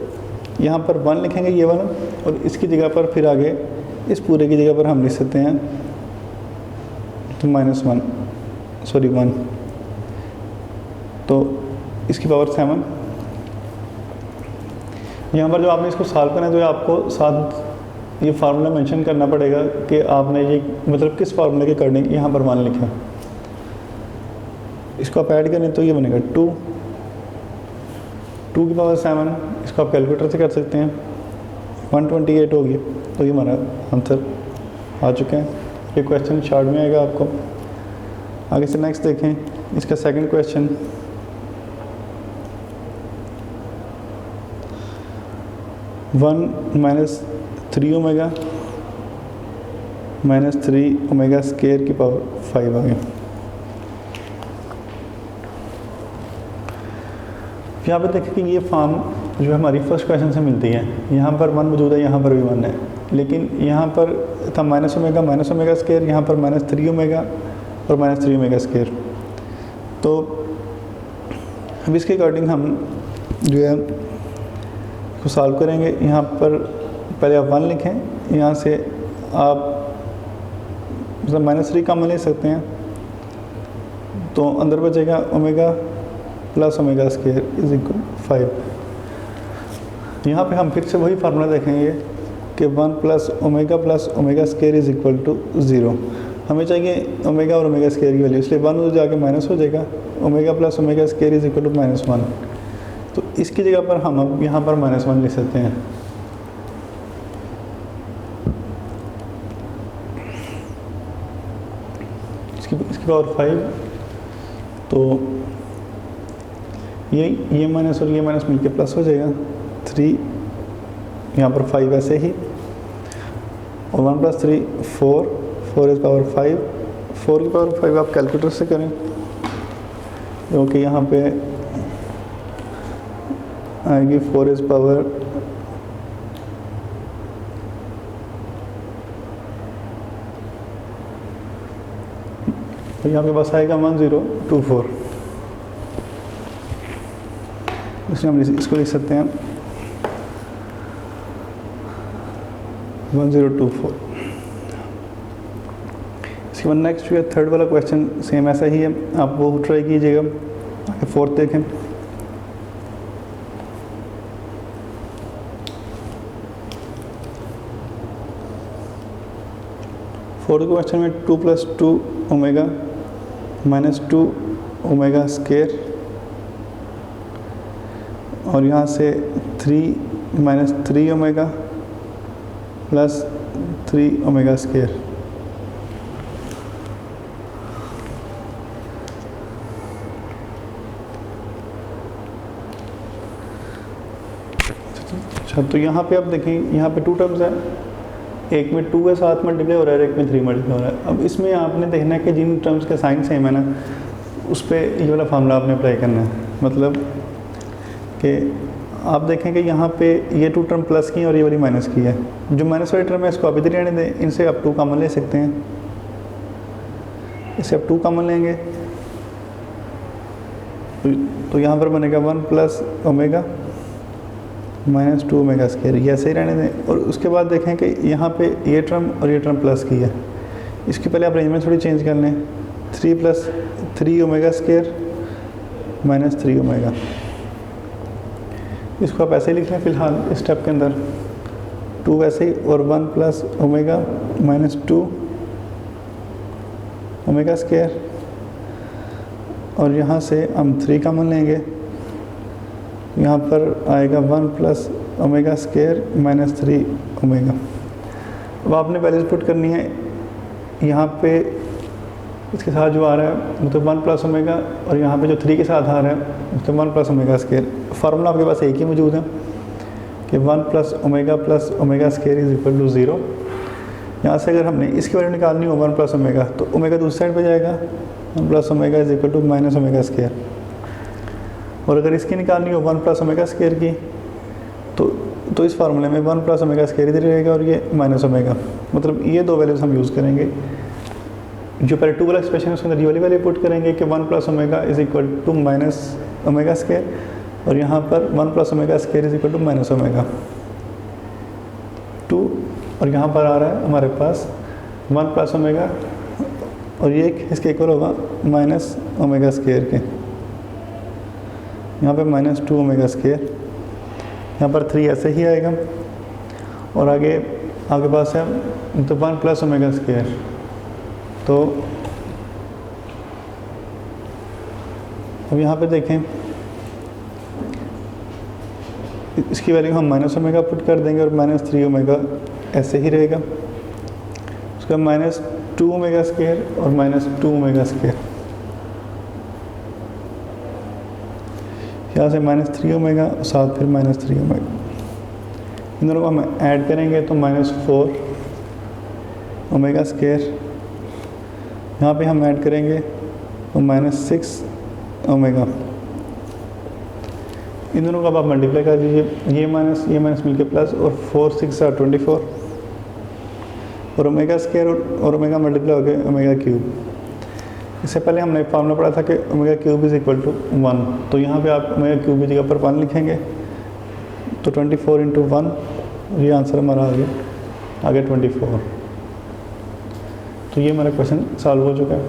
यहाँ पर 1 लिखेंगे ये वाला, और इसकी जगह पर फिर आगे इस पूरे की जगह पर हम लिख सकते हैं तो -1 तो इसकी पावर 7। यहाँ पर जो आपने इसको सॉल्व करना है तो आपको साथ ये फार्मूला मेंशन करना पड़ेगा कि आपने ये मतलब किस फार्मूले के अकॉर्डिंग यहाँ पर 1 लिखा। इसको आप ऐड करें तो ये बनेगा 2 की पावर 7। इसको आप कैलकुलेटर से कर सकते हैं, 128 होगी। तो ये हमारा आंसर आ चुके हैं। ये क्वेश्चन शॉर्ट में आएगा आपको। आगे से नेक्स्ट देखें, इसका सेकंड क्वेश्चन, -3 ओमेगा स्क्वायर की पावर 5 आ गई। यहाँ पर देखें कि ये फॉर्म जो हमारी फर्स्ट क्वेश्चन से मिलती है। यहाँ पर 1 मौजूद है, यहाँ पर भी 1 है, लेकिन यहाँ पर था माइनस ओमेगा स्क्वायर, यहाँ पर -3 ओमेगा और -3 ओमेगा स्क्वायर। तो अब इसके अकॉर्डिंग हम जो है को सॉल्व करेंगे। यहाँ पर पहले आप 1 लिखें, यहाँ से आप मतलब -3 कॉमन ले सकते हैं, तो अंदर बचेगा ओमेगा प्लस ओमेगा स्क्वायर = 5। यहाँ पे हम फिर से वही फार्मूला देखेंगे कि 1 प्लस ओमेगा स्क्वायर = 0। हमें चाहिए ओमेगा और ओमेगा स्क्वायर की वैल्यू, इसलिए 1 उधर जाके माइनस हो जाएगा, ओमेगा प्लस ओमेगा स्क्वायर = -1। तो इसकी जगह पर हम अब यहाँ पर -1 लिख सकते हैं। इसकी पावर 5, तो ये माइनस और ये माइनस मिलके प्लस हो जाएगा 3, यहाँ पर 5 ऐसे ही, और 1 + 3 4 की पावर 5, 4 की पावर 5 आप कैलकुलेटर से करें, क्योंकि यहाँ पे आएगी 4 की पावर तो यहाँ पे बस आएगा 1024। इसमें हम इसको लिख सकते हैं 1024। इसके बाद नेक्स्ट जो है थर्ड वाला क्वेश्चन सेम ऐसा ही है, आप वो ट्राई कीजिएगा। आगे फोर्थ देखें। फोर्थ क्वेश्चन में 2 + 2 ओमेगा -2 ओमेगा स्क्वायर और यहाँ से 3 - 3 ओमेगा प्लस 3 ओमेगा स्क्वायर। अच्छा, तो यहाँ पे आप देखें, यहाँ पे 2 टर्म्स है, एक में 2 के साथ मल्टीप्लाई हो रहा है, एक में 3 मल्टीप्लाई हो रहा है। अब इसमें आपने देखना है कि जिन टर्म्स के साइन सेम है ना, उस पर ये वाला फार्मूला आपने अप्लाई करना है। मतलब कि आप देखें कि यहाँ पे ये 2 टर्म प्लस की है और ये वाली माइनस की है। जो माइनस वाली टर्म है इसको आप इधर रहने दें, इनसे आप 2 कॉमन ले सकते हैं। इससे आप 2 कॉमन लेंगे तो यहाँ पर बनेगा 1 + ओमेगा -2 ओमेगा स्क्वायर, ये ऐसे ही रहने दें। और उसके बाद देखें कि यहाँ पे ये टर्म और ये टर्म प्लस की है, इसकी पहले आप अरेंजमेंट थोड़ी चेंज कर लें। 3 + 3 ओमेगा स्क्वायर -3 ओमेगा, इसको आप ऐसे ही लिख लें फिलहाल इस स्टेप के अंदर। 2 ऐसे ही और 1 + ओमेगा -2 ओमेगा स्क्वायर और यहाँ से हम 3 कॉमन लेंगे, यहाँ पर आएगा 1 + ओमेगा स्क्वायर -3 ओमेगा। अब आपने वैल्यूज पुट करनी है यहाँ पे, इसके साथ जो आ रहा है मतलब 1 + ओमेगा और यहाँ पे जो 3 के साथ आ रहा है मतलब 1 + ओमेगा स्क्वायर। फार्मूला आपके पास एक ही मौजूद है कि 1 + ओमेगा प्लस ओमेगा स्क्वायर = 0। यहाँ से अगर हमने इसकी वैल्यू निकालनी हो 1 + ओमेगा, तो ओमेगा दूसरी साइड पर जाएगा, 1 + ओमेगा = -ओमेगा स्क्वायर। और अगर इसकी निकालनी हो 1 + ओमेगा स्क्वायर की, तो इस फार्मूले में 1 + ओमेगा स्क्वायर इधर रहेगा और ये -ओमेगा। मतलब ये 2 वैल्यूज हम यूज़ करेंगे। जो पहले 2 वाला एक्सप्रेशन है उसके अंदर ये वाली वैल्यू पुट करेंगे कि 1 + ओमेगा = -ओमेगा स्क्वायर और यहाँ पर 1 + ओमेगा स्क्वायर = -ओमेगा 2 और यहाँ पर आ रहा है हमारे पास 1 + ओमेगा और ये इसके इक्वल होगा -ओमेगा स्क्वायर के। यहाँ पे -2 ओमेगा स्क्वायर, यहाँ पर 3 ऐसे ही आएगा और आगे आपके पास है तो 1 + ओमेगा स्क्वायर। तो अब यहाँ पे देखें, इसकी वैल्यू हम -ओमेगा पुट कर देंगे और -3 ओमेगा ऐसे ही रहेगा। उसका -2 ओमेगा स्क्वायर और -2 ओमेगा स्क्वायर, यहाँ से -3 ओमेगा और साथ फिर -3 ओमेगा, इन दोनों को हम ऐड करेंगे तो -4 ओमेगा स्क्वायर। यहाँ पे हम ऐड करेंगे तो -6 ओमेगा। इन दोनों को अब आप मल्टीप्लाई कर दीजिए, ये माइनस मिलके प्लस और 4 6 are 24 और ओमेगा स्क्वायर और ओमेगा मल्टीप्लाई हो गए ओमेगा क्यूब। इससे पहले हमने फार्मूला पढ़ा था कि ओमेगा क्यूब = 1, तो यहाँ पे आप ओमेगा क्यूब की जगह पर 1 लिखेंगे तो 24 × 1, ये आंसर हमारा आ गया आगे 24। तो ये हमारा क्वेश्चन सॉल्व हो चुका है।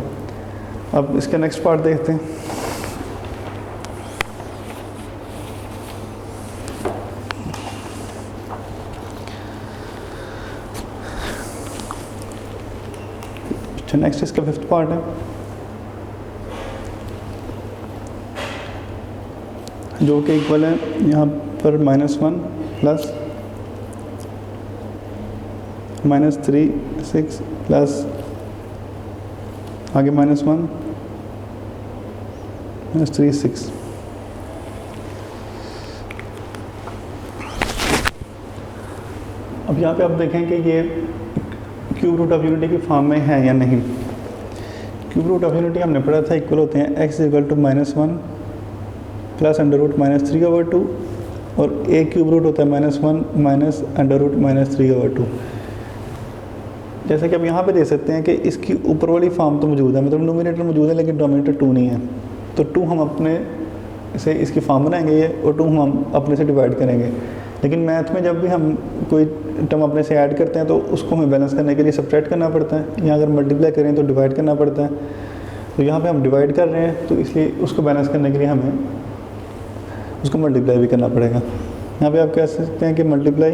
अब इसका नेक्स्ट पार्ट देखते हैं। अच्छा, नेक्स्ट इसका 5th पार्ट है जो कि इक्वल है यहाँ पर -1 प्लस -3 6 प्लस आगे -1 -3 6। अब यहाँ पे आप देखें कि ये क्यूब रूट ऑफ यूनिटी की फॉर्म में है या नहीं। क्यूब रूट ऑफ यूनिटी हमने पढ़ा था इक्वल होते हैं x = -1 प्लस √-3/2 और a क्यूब रूट होता है -1 - √-3/2। जैसे कि आप यहाँ पे देख सकते हैं कि इसकी ऊपर वाली फॉर्म तो मौजूद है, मतलब नोमिनेटर मौजूद है लेकिन डोमिनेटर 2 नहीं है। तो 2 हम अपने से इसकी फॉर्म बनाएंगे ये, और 2 हम अपने से डिवाइड करेंगे। लेकिन मैथ में जब भी हम कोई टर्म अपने से ऐड करते हैं तो उसको हमें बैलेंस करने के लिए सब्ट्रैक्ट करना पड़ता है। यहाँ अगर मल्टीप्लाई करें तो डिवाइड करना पड़ता है। तो यहाँ पे हम डिवाइड कर रहे हैं तो इसलिए उसको बैलेंस करने के लिए हमें उसको मल्टीप्लाई भी करना पड़ेगा। यहाँ पे आप कह सकते हैं कि मल्टीप्लाई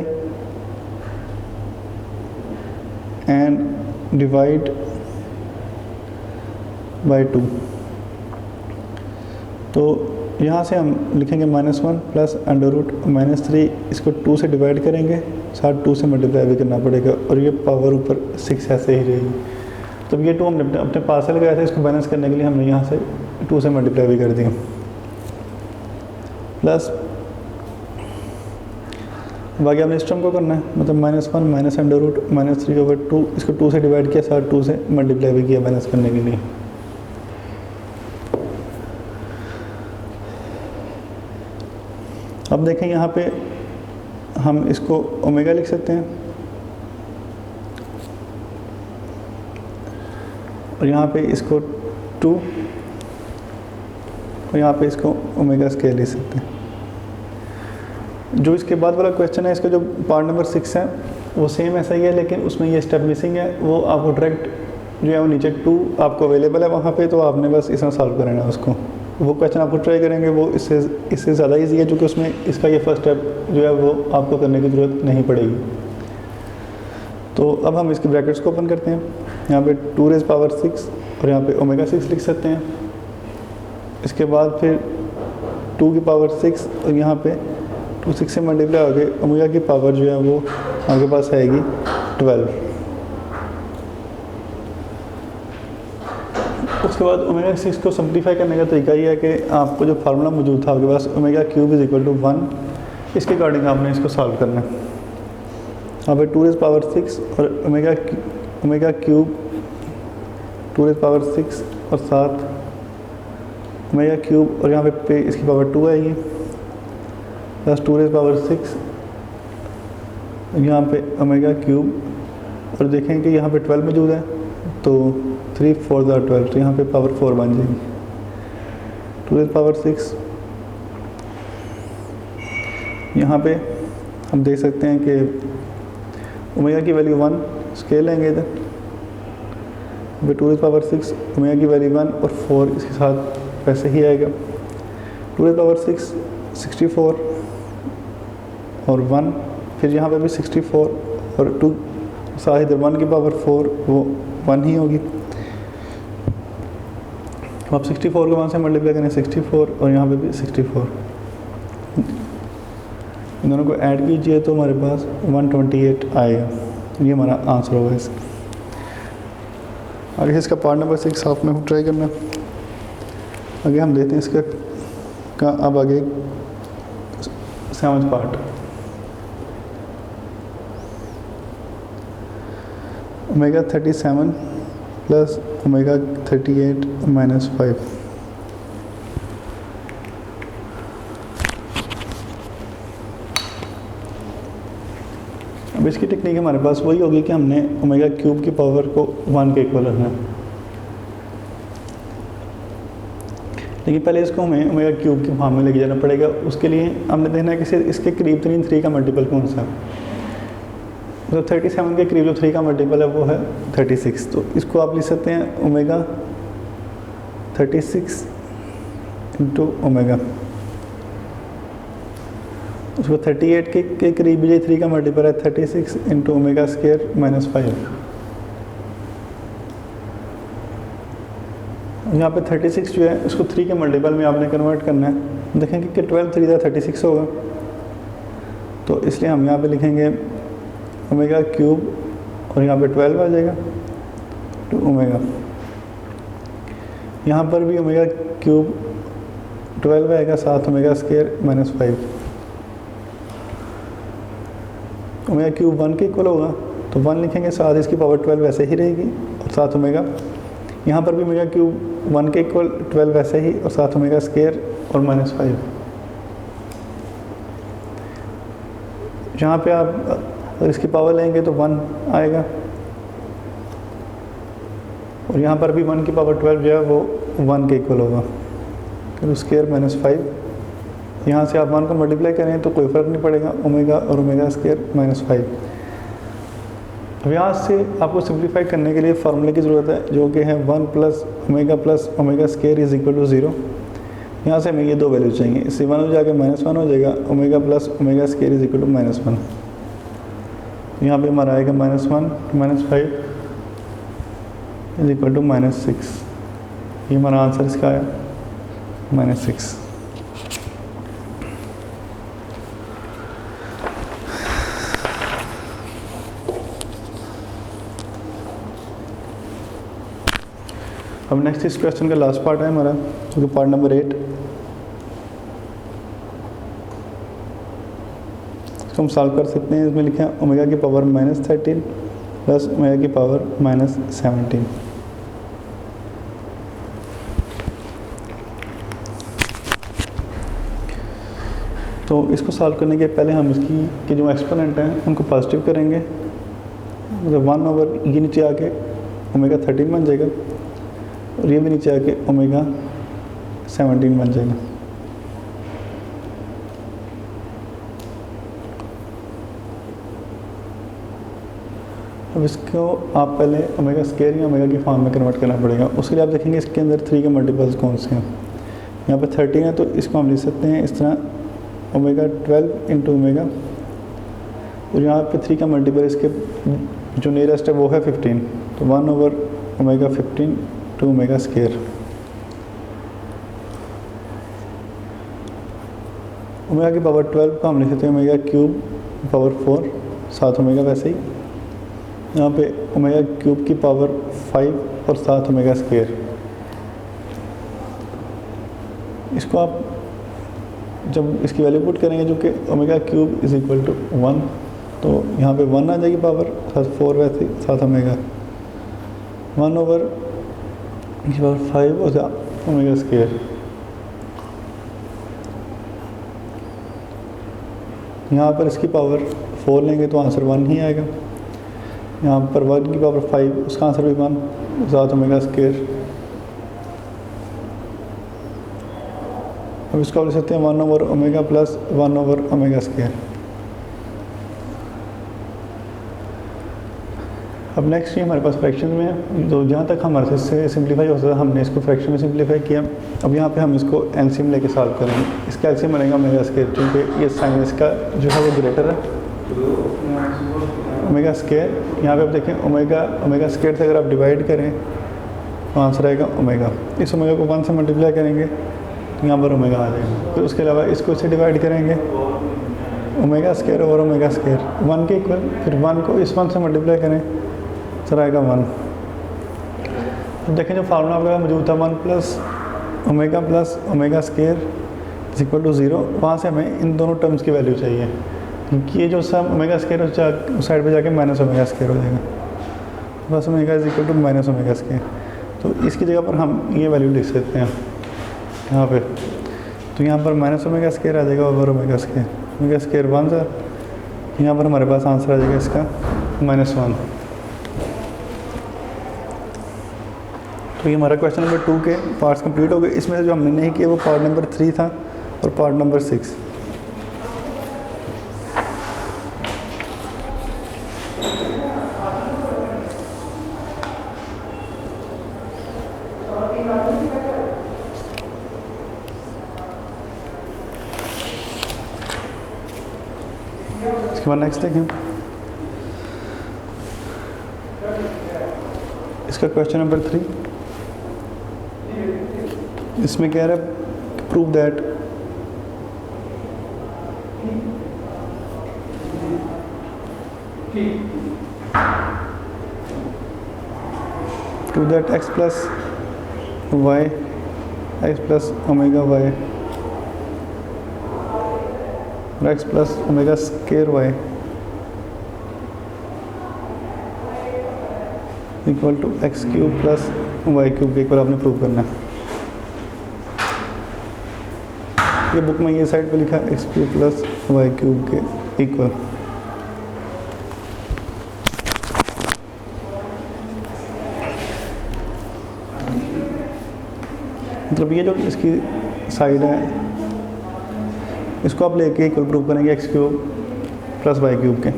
एंड डिवाइड बाय 2। तो यहाँ से हम लिखेंगे -1 प्लस अंडर रूट -3, इसको 2 से डिवाइड करेंगे, साथ 2 से मल्टीप्लाई भी करना पड़ेगा, और ये पावर ऊपर 6 ऐसे ही रहेगी। तो ये 2 हमने अपने पास से लगाया था, इसको बैलेंस करने के लिए हमने यहाँ से 2 से मल्टीप्लाई भी कर दिया, प्लस बाकी हमने इस टर्म को करना है, मतलब -1 माइनस अंडर रूट -3/2, इसको 2 से डिवाइड किया, साथ 2 से मल्टीप्लाई भी किया बैलेंस करने के लिए। अब देखें यहाँ पे हम इसको ओमेगा लिख सकते हैं, और यहाँ पे इसको 2, और यहाँ पे इसको ओमेगा स्केयर लिख सकते हैं। जो इसके बाद वाला क्वेश्चन है, इसका जो पार्ट नंबर 6 है वो सेम ऐसा ही है, लेकिन उसमें ये स्टेप मिसिंग है। वो आपको डायरेक्ट जो है वो नीचे 2 आपको अवेलेबल है वहाँ पे, तो आपने बस इसमें सॉल्व करना है उसको। वो क्वेश्चन आपको ट्राई करेंगे, वो इससे ज़्यादा ईजी है, क्योंकि उसमें इसका ये फर्स्ट स्टेप जो है वो आपको करने की ज़रूरत नहीं पड़ेगी। तो अब हम इसके ब्रैकेट्स को ओपन करते हैं। यहाँ पे 2⁻6 और यहाँ पे ओमेगा 6 लिख सकते हैं। इसके बाद फिर 2⁻6 और यहाँ पे 2 6 से मल्टीप्लाई हो गए, ओमेगा की पावर जो है वो आपके पास आएगी 12। उसके बाद ओमेगा 6 को सिंप्लीफाई करने का तरीका ये है कि आपको जो फार्मूला मौजूद था आपके पास ओमेगा क्यूब = 1, इसके अकॉर्डिंग आपने इसको सॉल्व करना है। यहाँ पे 2⁻6 और ओमेगा क्यूब 2⁻6 और साथ ओमेगा क्यूब, और यहाँ पे इसकी पावर 2 आएगी, प्लस 2⁻6 यहाँ पे ओमेगा क्यूब, और देखें कि यहाँ पे 12 मौजूद है, तो 3 4 12, तो यहाँ पे पावर 4 बन जाएगी। 2⁻6 यहाँ पे हम देख सकते हैं कि ओमेगा की वैल्यू 1 स्केल लेंगे इधर, 2⁻6 ओमेगा की वैल्यू 1 और 4 इसके साथ वैसे ही आएगा। 2⁻6 64 और 1, फिर यहाँ पे भी 64 और 2, साथ इधर 1 की पावर 4 वो 1 ही होगी। अब 64 को 1 से मल्टीप्लाई करें 64, और यहाँ पे भी 64, इन दोनों को ऐड कीजिए तो हमारे पास 128 आएगा। ये हमारा आंसर होगा इसका। आगे इसका पार्ट नंबर 6 आप में ट्राई करना। आगे हम लेते हैं इसका का अब आगे 7th part. Omega 37 plus omega 38 -5। अब इसकी टेक्निक हमारे पास वही होगी कि हमने ओमेगा क्यूब की पावर को 1 के इक्वल रखना है, लेकिन पहले इसको हमें ओमेगा क्यूब की फॉर्म में लेके जाना पड़ेगा। उसके लिए हमने देखना है कि इसके करीब 3 का मल्टीपल कौन सा है। तो 37 के करीब जो 3 का मल्टीपल है वो है 36, तो इसको आप लिख सकते हैं ओमेगा 36 इंटू ओमेगा। उसको 38 के करीब ये 3 का मल्टीपल है 36 इंटू ओमेगा स्क्वायर -5। यहाँ पे 36 जो है उसको 3 के मल्टीपल में आपने कन्वर्ट करना है। देखेंगे कि 12 3 36 होगा, तो इसलिए हम यहाँ पे लिखेंगे ओमेगा क्यूब और यहाँ पे 12 आ जाएगा टू ओमेगा। यहाँ पर भी ओमेगा क्यूब 12 आएगा, साथ ओमेगा स्क्वायर -5। ओमेगा क्यूब 1 के इक्वल होगा, तो 1 लिखेंगे, साथ इसकी पावर 12 वैसे ही रहेगी, और साथ ओमेगा। यहाँ पर भी ओमेगा क्यूब 1 के इक्वल 12 वैसे ही, और साथ ओमेगा स्क्वायर और -5। यहाँ पे आप अगर इसकी पावर लेंगे तो 1 आएगा, और यहाँ पर भी 1 की पावर 12 जो है वो 1 के इक्वल होगा, तो स्क्वायर -5 यहाँ से आप 1 को मल्टीप्लाई करें तो कोई फ़र्क नहीं पड़ेगा, ओमेगा और ओमेगा स्क्वायर -5। अब यहाँ से आपको सिंप्लीफाई करने के लिए फार्मूले की ज़रूरत है, जो कि है 1 plus omega square is equal to 0। यहाँ से हमें ये दो वैल्यू चाहिए, इससे 1 हो जाके -1 हो जाएगा, omega plus omega square is equal to -1। यहाँ पे हमारा आएगा -1 -5 इज इक्वल टू -6। ये हमारा आंसर इसका आया -6। अब नेक्स्ट इस क्वेश्चन का लास्ट पार्ट है हमारा, जो कि पार्ट नंबर 8। इसको हम सॉल्व कर सकते हैं। इसमें लिखा है ओमेगा की पावर -13 प्लस ओमेगा की पावर -17। तो इसको सॉल्व करने के पहले हम इसकी के जो एक्सपोनेंट हैं उनको पॉजिटिव करेंगे, मतलब 1 ओवर ये नीचे आके ओमेगा 13 बन जाएगा और ये भी नीचे आके ओमेगा 17 बन जाएगा। अब इसको आप पहले ओमेगा स्क्वायर या ओमेगा की फॉर्म में कन्वर्ट करना पड़ेगा। उसके लिए आप देखेंगे इसके अंदर 3 के मल्टीपल्स कौन से हैं। यहाँ पे 13 है तो इसको हम लिख सकते हैं इस तरह, ओमेगा 12 इंटू ओमेगा, और यहाँ पे 3 का मल्टीपल इसके जो नियरेस्ट है वो है 15, तो 1 over omega 15 to omega square. Omega की पावर 12 का हम लिख सकते हैं ओमेगा क्यूब पावर 4, 7 ओमेगा। वैसे ही यहाँ पे ओमेगा क्यूब की पावर 5 और 7 ओमेगा स्क्वायर। इसको आप जब इसकी वैल्यू पुट करेंगे, जो कि omega cube is equal to 1, तो यहाँ पे 1 आ जाएगी पावर, 4 वैसे 7 ओमेगा, 1 ओवर 5 और ओमेगा स्क्वायर। यहाँ पर इसकी पावर 4 लेंगे तो आंसर 1 ही आएगा। यहाँ पर 1 की पावर 5, उसका आंसर भी 1, 7 ओमेगा स्क्वायर। अब इसको लिख सकते हैं 1 over omega plus 1 over omega square. अब नेक्स्ट ये हमारे पास फ्रैक्शन में है, तो जहाँ तक हमारे से सिंप्लीफाई हो सकता है हमने इसको फ्रैक्शन में सिंप्लीफाई किया। अब यहाँ पे हम इसको एलसीएम लेके सॉल्व करेंगे। इसका एलसीएम बनेगा ओमेगा स्क्वायर, क्योंकि ये साइन इसका जो है वो ग्रेटर है ओमेगा स्क्वायर। यहाँ पे आप देखें ओमेगा स्क्वायर से अगर आप डिवाइड करें तो आंसर आएगा ओमेगा। इस ओमेगा को 1 से मल्टीप्लाई करेंगे तो यहाँ पर ओमेगा आ जाएगा। फिर उसके अलावा इसको इससे डिवाइड करेंगे, omega square over omega square 1 के इक्वल। फिर 1 को इस 1 से मल्टीप्लाई करें, सर आएगा 1। अब देखें जो फार्मूला वगैरह मौजूद था 1 plus omega square is equal to 0, वहाँ से हमें इन दोनों टर्म्स की वैल्यू चाहिए, क्योंकि ये जो सब ओमेगा स्क्वायर उस साइड पे जाके माइनस ओमेगा स्क्वायर हो जाएगा, बस omega is equal to minus omega square. तो इसकी जगह पर हम ये वैल्यू लिख सकते हैं यहाँ पे, तो यहाँ पर माइनस ओमेगा स्क्वायर आ जाएगा ओवर ओमेगा स्क्वायर 1 सर। यहाँ पर हमारे पास आंसर आ जाएगा इसका -1। तो ये हमारा क्वेश्चन नंबर 2 के पार्ट्स कंप्लीट हो गए। इसमें से जो हमने नहीं किया वो पार्ट नंबर 3 था और पार्ट नंबर 6। इसके बाद नेक्स्ट देखें, इसका क्वेश्चन नंबर 3। इसमें कह रहा है prove that x plus y x plus omega y और x plus omega square y equal to x cube plus Y cube के इक्वल आपने प्रूव करना है। ये बुक में ये साइड पे लिखा है x cube plus Y cube के इक्वल। मतलब ये जो इसकी साइड है इसको आप लेके इक्वल प्रूव करेंगे x cube plus Y cube के।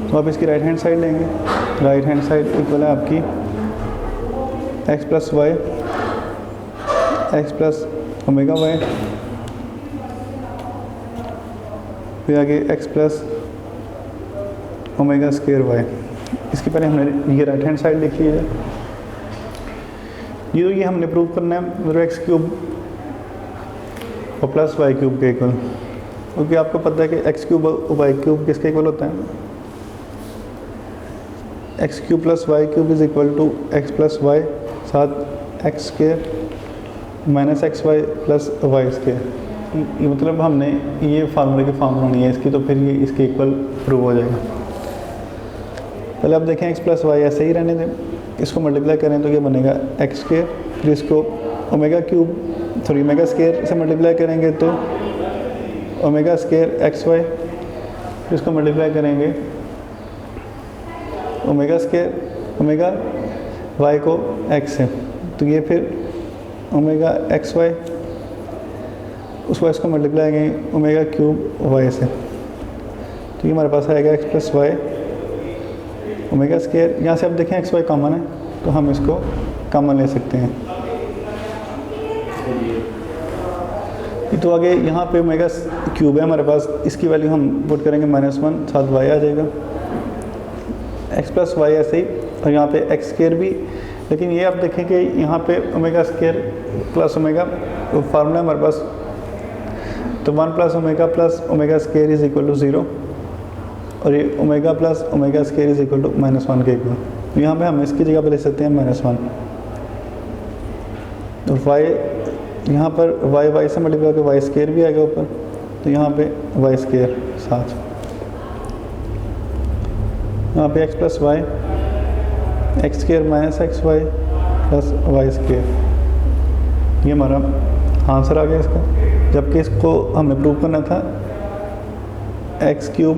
तो आप इसकी राइट हैंड साइड लेंगे, राइट हैंड साइड इक्वल है आपकी x plus y, x plus omega y, फिर आगे x plus omega square y. इसके पहले हमने ये राइट हैंड साइड लिख ली है। ये हमने प्रूव करना है मतलब एक्स क्यूब और प्लस वाई क्यूब के इक्वल, क्योंकि आपको पता है कि एक्स क्यूब और वाई क्यूब किसके इक्वल होता है, x cube plus Y cube is equal to X plus Y साथ X square minus x Y plus Y square. ये मतलब हमने ये फार्मूले की फॉर्म बनानी है इसकी, तो फिर ये इसके इक्वल प्रूव हो जाएगा। पहले आप देखें एक्स प्लस वाई ऐसे ही रहने दें, इसको मल्टीप्लाई करें तो ये बनेगा एक्स स्क्वायर, फिर इसको omega cube sorry omega square से मल्टीप्लाई करेंगे तो ओमेगा स्क्वायर एक्स वाई, फिर इसको मल्टीप्लाई करेंगे ओमेगा स्क्वायर ओमेगा वाई को एक्स से, तो ये फिर ओमेगा एक्स वाई, उस वाई को मल्टीप्लाई करेंगे ओमेगा क्यूब वाई से, तो ये हमारे पास आएगा x plus y omega square. यहाँ से आप देखें एक्स वाई कॉमन है तो हम इसको कॉमन ले सकते हैं। तो आगे यहाँ पे ओमेगा क्यूब है हमारे पास, इसकी वैल्यू हम पुट करेंगे -1 साथ वाई आ जाएगा, एक्स प्लस वाई ऐसे ही, और यहाँ पे एक्स स्क्वायर भी। लेकिन ये आप देखें कि यहाँ पे omega square plus omega formula हमारे पास, तो 1 plus omega square is equal to 0, और ये omega plus omega square is equal to -1 के इक्वल। तो यहाँ पे हम इसकी जगह पे ले सकते हैं -1, तो वाई यहाँ पर वाई वाई से मल्टीप्लाई करके वाई स्क्वायर भी आएगा ऊपर, तो यहाँ पे वाई स्क्वायर साथ, यहाँ पे x plus y x square minus x Y plus Y square, ये हमारा आंसर आ गया इसका। जबकि इसको हमने प्रूव करना था x cube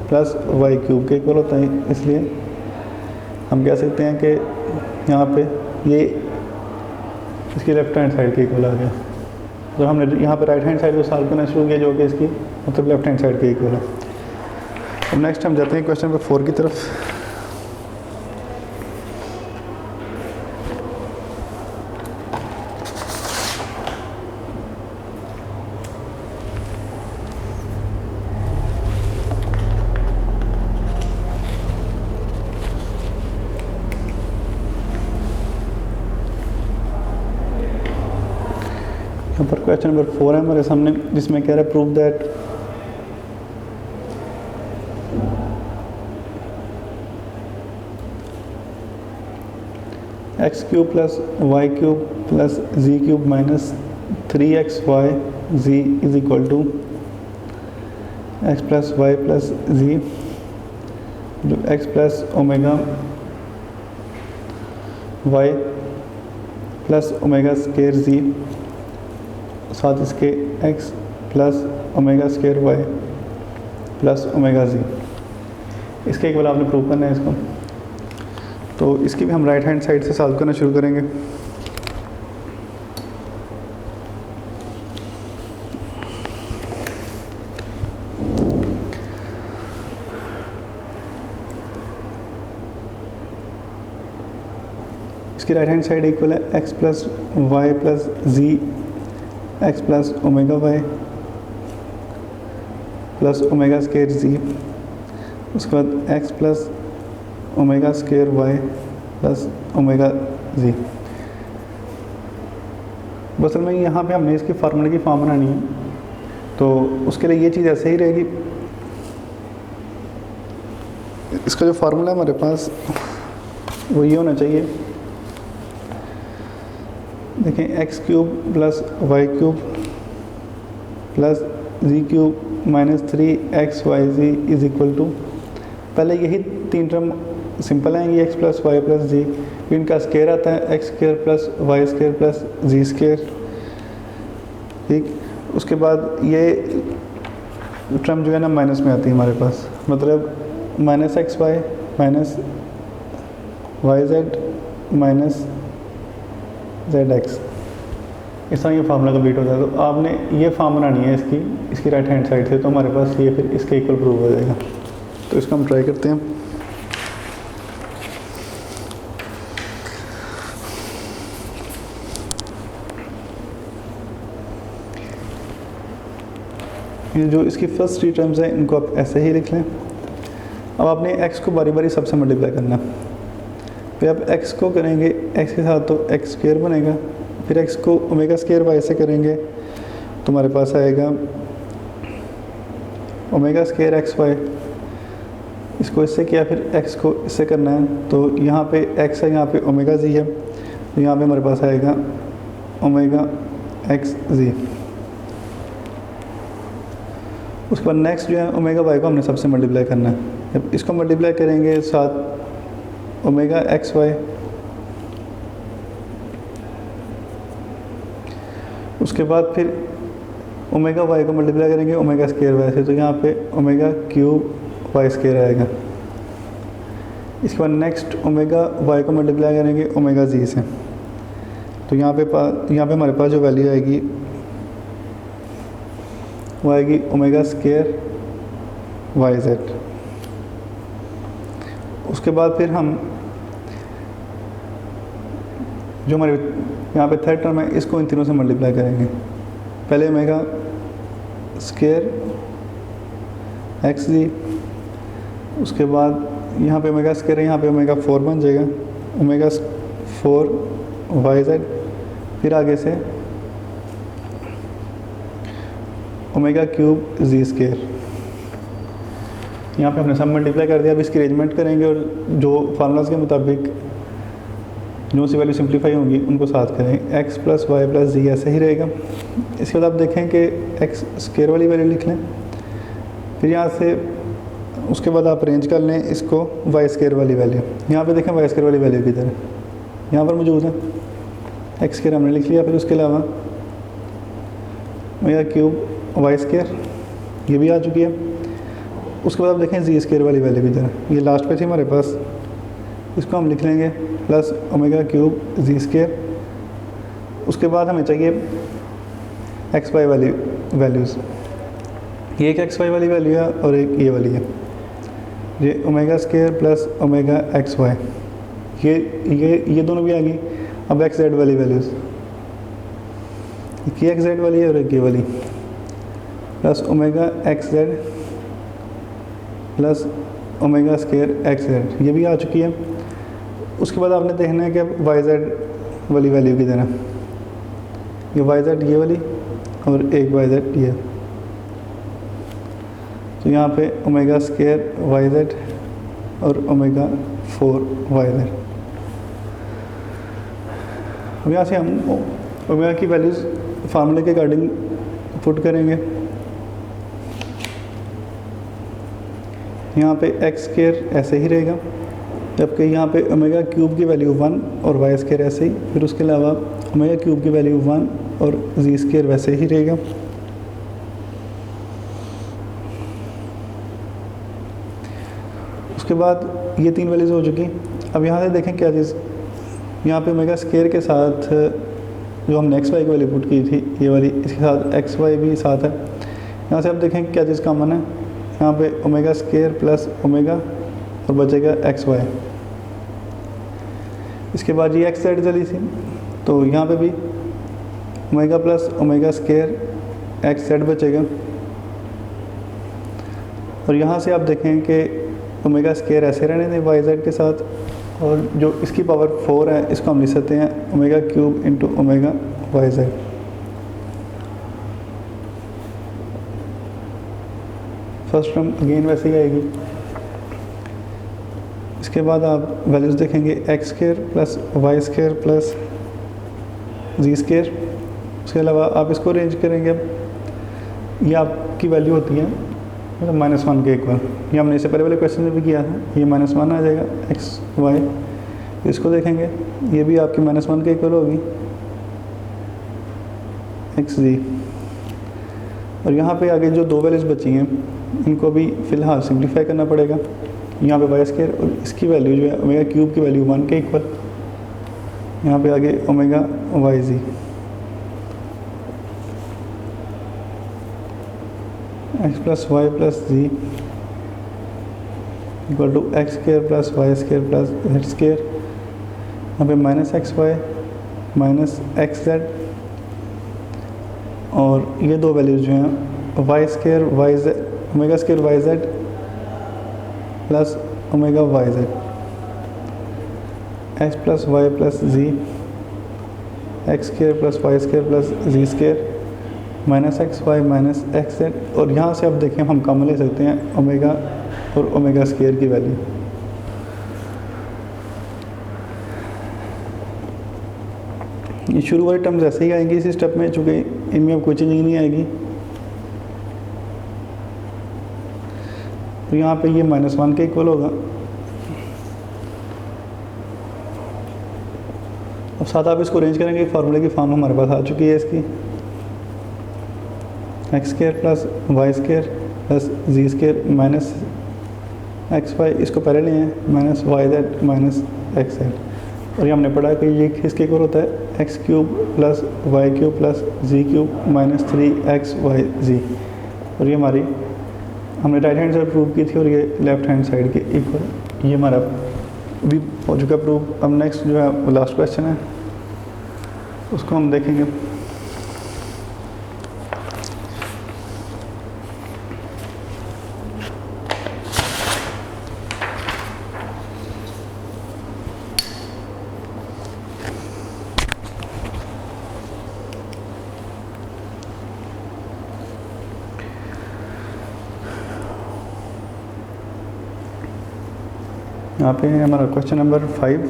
plus Y cube के इक्वल होता है, इसलिए हम कह सकते हैं कि यहाँ पे ये इसकी लेफ्ट हैंड साइड के इक्वल आ गया। तो हमने यहाँ पे राइट हैंड साइड को सॉल्व करना शुरू किया जो कि इसकी मतलब लेफ्ट हैंड साइड के इक्वल है। अब नेक्स्ट हम जाते हैं क्वेश्चन नंबर 4 की तरफ। यहाँ पर क्वेश्चन नंबर 4 है हमारे सामने, जिसमें कह रहा है prove that X cube plus Y cube plus Z cube minus 3xy Z is equal to X plus Y plus Z X plus omega Y plus omega square Z साथ इसके x plus omega square Y plus omega Z. इसके एक बार आपने prove करना है इसको, तो इसकी भी हम राइट हैंड साइड से सॉल्व करना शुरू करेंगे। इसकी राइट हैंड साइड इक्वल है X plus Y plus Z X plus omega Y plus omega square Z, उसके बाद X plus omega square Y plus omega Z. असल में यहाँ पे हमने इसकी फार्मूले की फॉर्म बनानी है, तो उसके लिए ये चीज़ ऐसे ही रहेगी। इसका जो फार्मूला है हमारे पास वो ये होना चाहिए, देखें X cube plus Y cube plus Z cube minus 3xyz is equal to, पहले यही 3 टर्म सिंपल आएंगी X plus Y plus Z, फिर इनका स्क्वायर आता है X square plus Y square plus Z square, ठीक। उसके बाद ये टर्म जो है ना माइनस में आती है हमारे पास, मतलब minus x Y minus Y Z minus z x. इस तरह ये फार्मूला कंप्लीट होता है। तो आपने ये फॉर्म बनानी है इसकी राइट हैंड साइड से, तो हमारे पास ये फिर इसके इक्वल प्रूव हो जाएगा। तो इसको हम ट्राई करते हैं। ये जो इसकी फर्स्ट 3 टर्म्स हैं इनको आप ऐसे ही लिख लें। अब आपने x को बारी बारी सबसे मल्टीप्लाई करना। फिर आप x को करेंगे x के साथ तो एक्स स्क्वायर बनेगा, फिर x को ओमेगा स्क्वायर वाई से करेंगे तो हमारे पास आएगा ओमेगा स्क्वायर एक्स वाई। इसको इससे किया, फिर x को इससे करना है तो यहाँ पे x है, यहाँ पे ओमेगा जी है, तो यहाँ पे हमारे पास आएगा ओमेगा एक्स जी। उसके बाद नेक्स्ट जो है ओमेगा वाई को हमने सबसे मल्टीप्लाई करना है। जब इसको मल्टीप्लाई करेंगे साथ ओमेगा एक्स वाई, उसके बाद फिर ओमेगा वाई को मल्टीप्लाई करेंगे ओमेगा स्क्वायर वाई से, तो यहाँ पे ओमेगा क्यूब वाई स्क्वायर आएगा। इसके बाद नेक्स्ट ओमेगा वाई को मल्टीप्लाई करेंगे ओमेगा जी से, तो यहाँ पे हमारे पास जो वैल्यू आएगी वो आएगी ओमेगा स्क्वायर वाई जेड। उसके बाद फिर हम जो हमारे यहाँ पे थर्ड टर्म है इसको इन तीनों से मल्टीप्लाई करेंगे। पहले ओमेगा स्क्वायर एक्स जी, उसके बाद यहाँ पे ओमेगा स्क्वायर है, यहाँ पे ओमेगा 4 बन जाएगा, ओमेगा 4 वाई जेड। फिर आगे से ओमेगा क्यूब जी स्क्वायर। यहाँ पे हमने सब मल्टीप्लाई कर दिया। अब इसकी अरेंजमेंट करेंगे और जो फार्मूलाज के मुताबिक जो सी वैल्यू सिंप्लीफाई होंगी उनको साथ करेंगे। x प्लस वाई प्लस जी ऐसे ही रहेगा। इसके बाद आप देखें कि x स्क्वायर वाली वैल्यू लिख लें, फिर यहाँ से उसके बाद आप अरेंज कर लें इसको वाई स्क्वायर वाली वैल्यू। यहाँ पे देखें वाई स्क्वायर वाली वैल्यू किधर है, यहाँ पर मौजूद है। x स्क्वायर हमने लिख लिया, फिर उसके अलावा ओमेगा क्यूब वाई स्क्वायर ये भी आ चुकी है। उसके बाद आप देखें जी स्क्वायर वाली वैल्यू किधर है, ये लास्ट पे थी हमारे पास, इसको हम लिख लेंगे प्लस ओमेगा क्यूब जी स्क्वायर। उसके बाद हमें चाहिए एक्स वाई वाली वैल्यूज़। ये एक एक्स वाई वाली वैल्यू है और एक ये वाली है, ये omega square plus omega x y, ये दोनों भी आ गई। अब एक्स जेड वाली वैल्यूज़, एक एक्स जेड वाली है और एक ये वाली, plus omega x z plus omega square x z, ये भी आ चुकी है। उसके बाद आपने देखना है कि वाई जेड वाली वैल्यू किधर है, ये वाई जेड ये वाली और एक वाई जेड ये, तो यहाँ पे ओमेगा स्क्वायर वाई जेड और ओमेगा 4 वाई जेड। अब यहाँ से हम ओमेगा की वैल्यूज़ फार्मूले के अकॉर्डिंग पुट करेंगे। यहाँ पे एक्स स्क्वायर ऐसे ही रहेगा, जबकि यहाँ पे ओमेगा क्यूब की वैल्यू 1 और वाई स्क्वायर ऐसे ही, फिर उसके अलावा ओमेगा क्यूब की वैल्यू 1 और जी स्क्वायर वैसे ही रहेगा। उसके बाद ये 3 वैल्यूज़ हो चुकी। अब यहाँ से देखें क्या चीज़, यहाँ पे ओमेगा स्क्वायर के साथ जो हमने एक्स वाई की वैल्यू पुट की थी ये वाली, इसके साथ एक्स वाई भी साथ है। यहाँ से आप देखें क्या चीज़ कॉमन है, यहाँ पे ओमेगा स्क्वायर प्लस ओमेगा और बचेगा एक्स वाई। इसके बाद ये एक्स जेड चली थी, तो यहाँ पे भी omega plus omega square x Z बचेगा। और यहाँ से आप देखें कि ओमेगा स्क्वायर ऐसे रहने दें वाई जेड के साथ, और जो इसकी पावर 4 है इसको हम लिख सकते हैं omega cube into omega Y Z. First term again वैसे ही आएगी। इसके बाद आप वैल्यूज़ देखेंगे X square plus Y square plus Z square. उसके अलावा आप इसको अरेंज करेंगे, ये आपकी वैल्यू होती है मतलब -1 के इक्वल। ये हमने इससे पहले वाले क्वेश्चन में भी किया था, ये -1 आ जाएगा एक्स वाई। इसको देखेंगे ये भी आपकी -1 के इक्वल होगी एक्स जी। और यहाँ पे आगे जो 2 वैल्यूज़ बची हैं इनको भी फ़िलहाल सिंप्लीफाई करना पड़ेगा। यहाँ पे वाई स्क्वायर और इसकी वैल्यू जो है ओमेगा क्यूब की वैल्यू 1 के इक्वल, यहाँ पे आगे omega Y Z, X plus Y plus Z equal to X square plus Y square plus Z square. यहाँ पे minus x Y minus X Z, और ये दो वैल्यूज जो हैं Y square Y Z, omega square Y Z plus omega Y Z, X plus Y plus Z, X square plus Y square plus Z square minus x Y minus X Z. और यहाँ से अब देखें हम common ले सकते हैं omega और ओमेगा स्केयर की वैल्यू। ये शुरू वाली टर्म्स ऐसे ही आएंगी इसी स्टेप में, चूँकि इनमें अब कोई चेंजिंग नहीं आएगी। तो यहाँ पे ये -1 के इक्वल होगा। अब साथ आप इसको अरेंज करेंगे, फार्मूले की फॉर्म हमारे पास आ चुकी है इसकी, X square plus Y square plus Z square minus x Y, इसको पहले लिए हैं minus Y Z minus X Z. और ये हमने पढ़ा कि ये किसके इक्वल होता है, x cube plus Y cube plus Z cube minus 3x Y Z. और ये हमारी हमने राइट हैंड साइड प्रूव की थी और ये लेफ्ट हैंड साइड के इक्वल, ये हमारा भी हो चुका प्रूव। अब नेक्स्ट जो है वो लास्ट क्वेश्चन है, उसको हम देखेंगे। यहाँ पे हमारा क्वेश्चन नंबर 5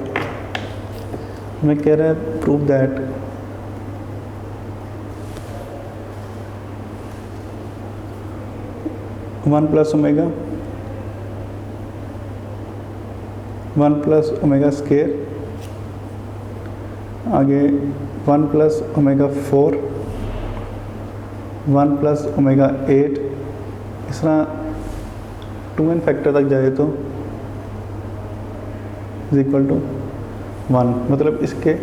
हमें कह रहा है prove that one plus omega square, आगे 1 प्लस ओमेगा 4, 1 प्लस ओमेगा 8, इस तरह 2n फैक्टर तक जाए तो इज इक्वल टू 1। मतलब इसके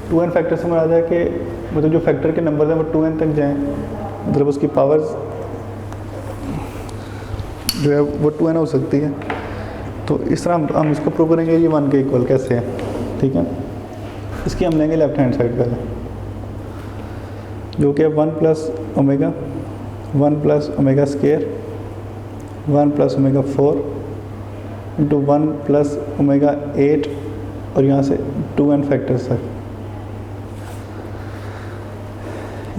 2n फैक्टर से आ जाए कि मतलब जो फैक्टर के नंबर हैं वो 2n तक जाएं, मतलब उसकी पावर्स जो है वो 2n हो सकती है। तो इस तरह हम इसको प्रूव करेंगे ये 1 के इक्वल कैसे है, ठीक है। इसकी हम लेंगे लेफ्ट हैंड साइड पहले, जो कि 1 plus omega square 1 plus omega 4 into 1 plus omega 8 और यहाँ से 2n फैक्टर्स तक।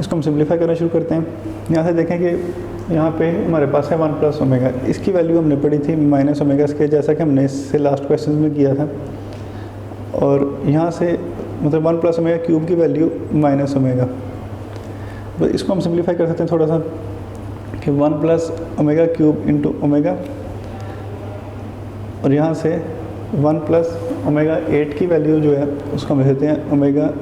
इसको हम सिंप्लीफाई करना शुरू करते हैं। यहाँ से देखें कि यहाँ पे हमारे पास है 1 प्लस ओमेगा, इसकी वैल्यू हमने पढ़ी थी माइनस ओमेगा स्केयर, जैसा कि हमने इससे लास्ट क्वेश्चन में किया था। और यहाँ से मतलब 1 प्लस ओमेगा क्यूब की वैल्यू माइनस ओमेगा, तो इसको हम सिंप्लीफाई कर सकते हैं थोड़ा सा कि 1 plus omega cube into omega, और यहाँ से 1 प्लस ओमेगा 8 की वैल्यू जो है उसको हम लिखते हैं ओमेगा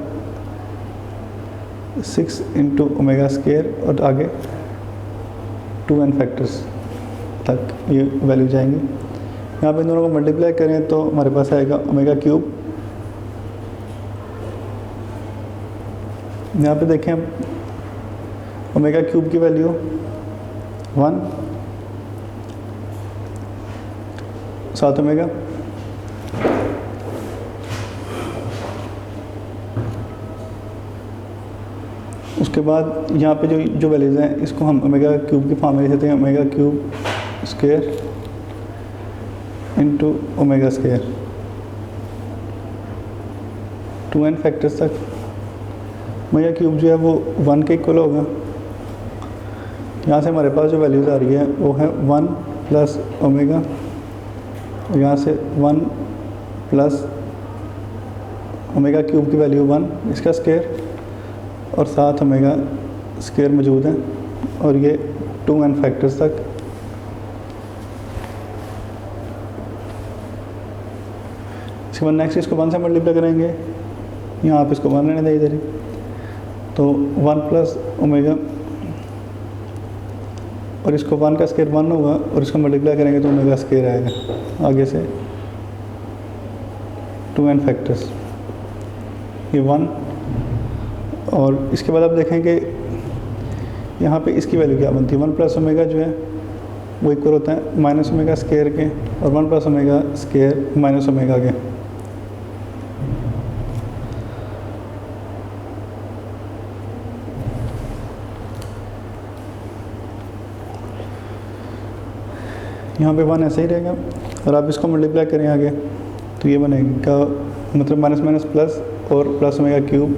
6 इंटू ओमेगा स्केयर, और आगे 2n फैक्टर्स तक ये वैल्यू जाएंगी। यहाँ पे इन दोनों को मल्टीप्लाई करें तो हमारे पास आएगा ओमेगा क्यूब। यहाँ पे देखें हम ओमेगा क्यूब की वैल्यू 1 7 ओमेगा, उसके बाद यहाँ पे जो वैल्यूज़ हैं इसको हम ओमेगा क्यूब की फॉर्म में लिख देते हैं, omega cube square into omega square 2n factors तक। ओमेगा क्यूब जो है वो 1 के इक्वल होगा। यहाँ से हमारे पास जो वैल्यूज़ आ रही है वो है 1 प्लस ओमेगा, और यहाँ से 1 प्लस ओमेगा क्यूब की वैल्यू 1 इसका स्क्वायर, और 7 ओमेगा स्क्वायर मौजूद है, और ये 2n फैक्टर्स तक। इसके बाद नेक्स्ट इसको 1 से मल्टीप्लाई करेंगे, यहाँ आप इसको 1 रहने दें इधर ही, तो 1 प्लस ओमेगा, और इसको 1 का स्क्वायर 1 होगा, और इसको मल्टीप्लाई करेंगे तो ओमेगा स्क्वायर आएगा, आगे से 2n फैक्टर्स। ये 1, और इसके बाद आप देखें कि यहाँ पे इसकी वैल्यू क्या बनती है, 1 प्लस ओमेगा जो है वो इक्वल होता है माइनस ओमेगा स्केयर के, और 1 plus omega square minus omega के। यहाँ पे 1 ऐसे ही रहेगा, और आप इसको मल्टीप्लाई करें आगे तो ये बनेगा मतलब माइनस माइनस प्लस और plus omega cube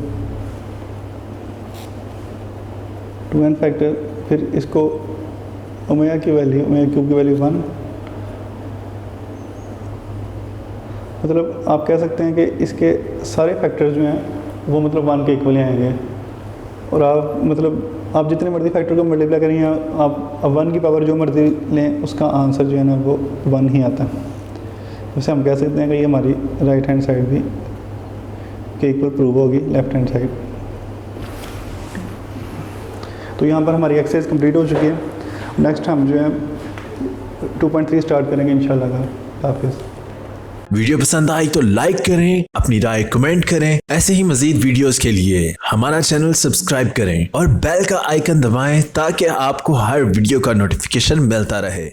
2n factor, फिर इसको ओमेगा की वैल्यू, ओमेगा क्यूब की वैल्यू 1, मतलब आप कह सकते हैं कि इसके सारे फैक्टर्स जो हैं वो मतलब 1 के इक्वल आएंगे, और आप मतलब आप जितने मर्जी फैक्टर को मल्टीप्लाई करेंगे आप 1 की पावर जो मर्जी लें उसका आंसर जो है ना वो 1 ही आता है। वैसे हम कह सकते हैं कि ये हमारी राइट हैंड साइड भी के इक्वल प्रूव होगी लेफ्ट हैंड साइड। तो यहाँ पर हमारी एक्सरसाइज कंप्लीट हो चुकी है। नेक्स्ट हम जो है 2.3 स्टार्ट करेंगे इंशाल्लाह। हाफिज़। वीडियो पसंद आई तो लाइक करें, अपनी राय कमेंट करें। ऐसे ही मजीद वीडियोस के लिए हमारा चैनल सब्सक्राइब करें और बेल का आइकन दबाएं ताकि आपको हर वीडियो का नोटिफिकेशन मिलता रहे।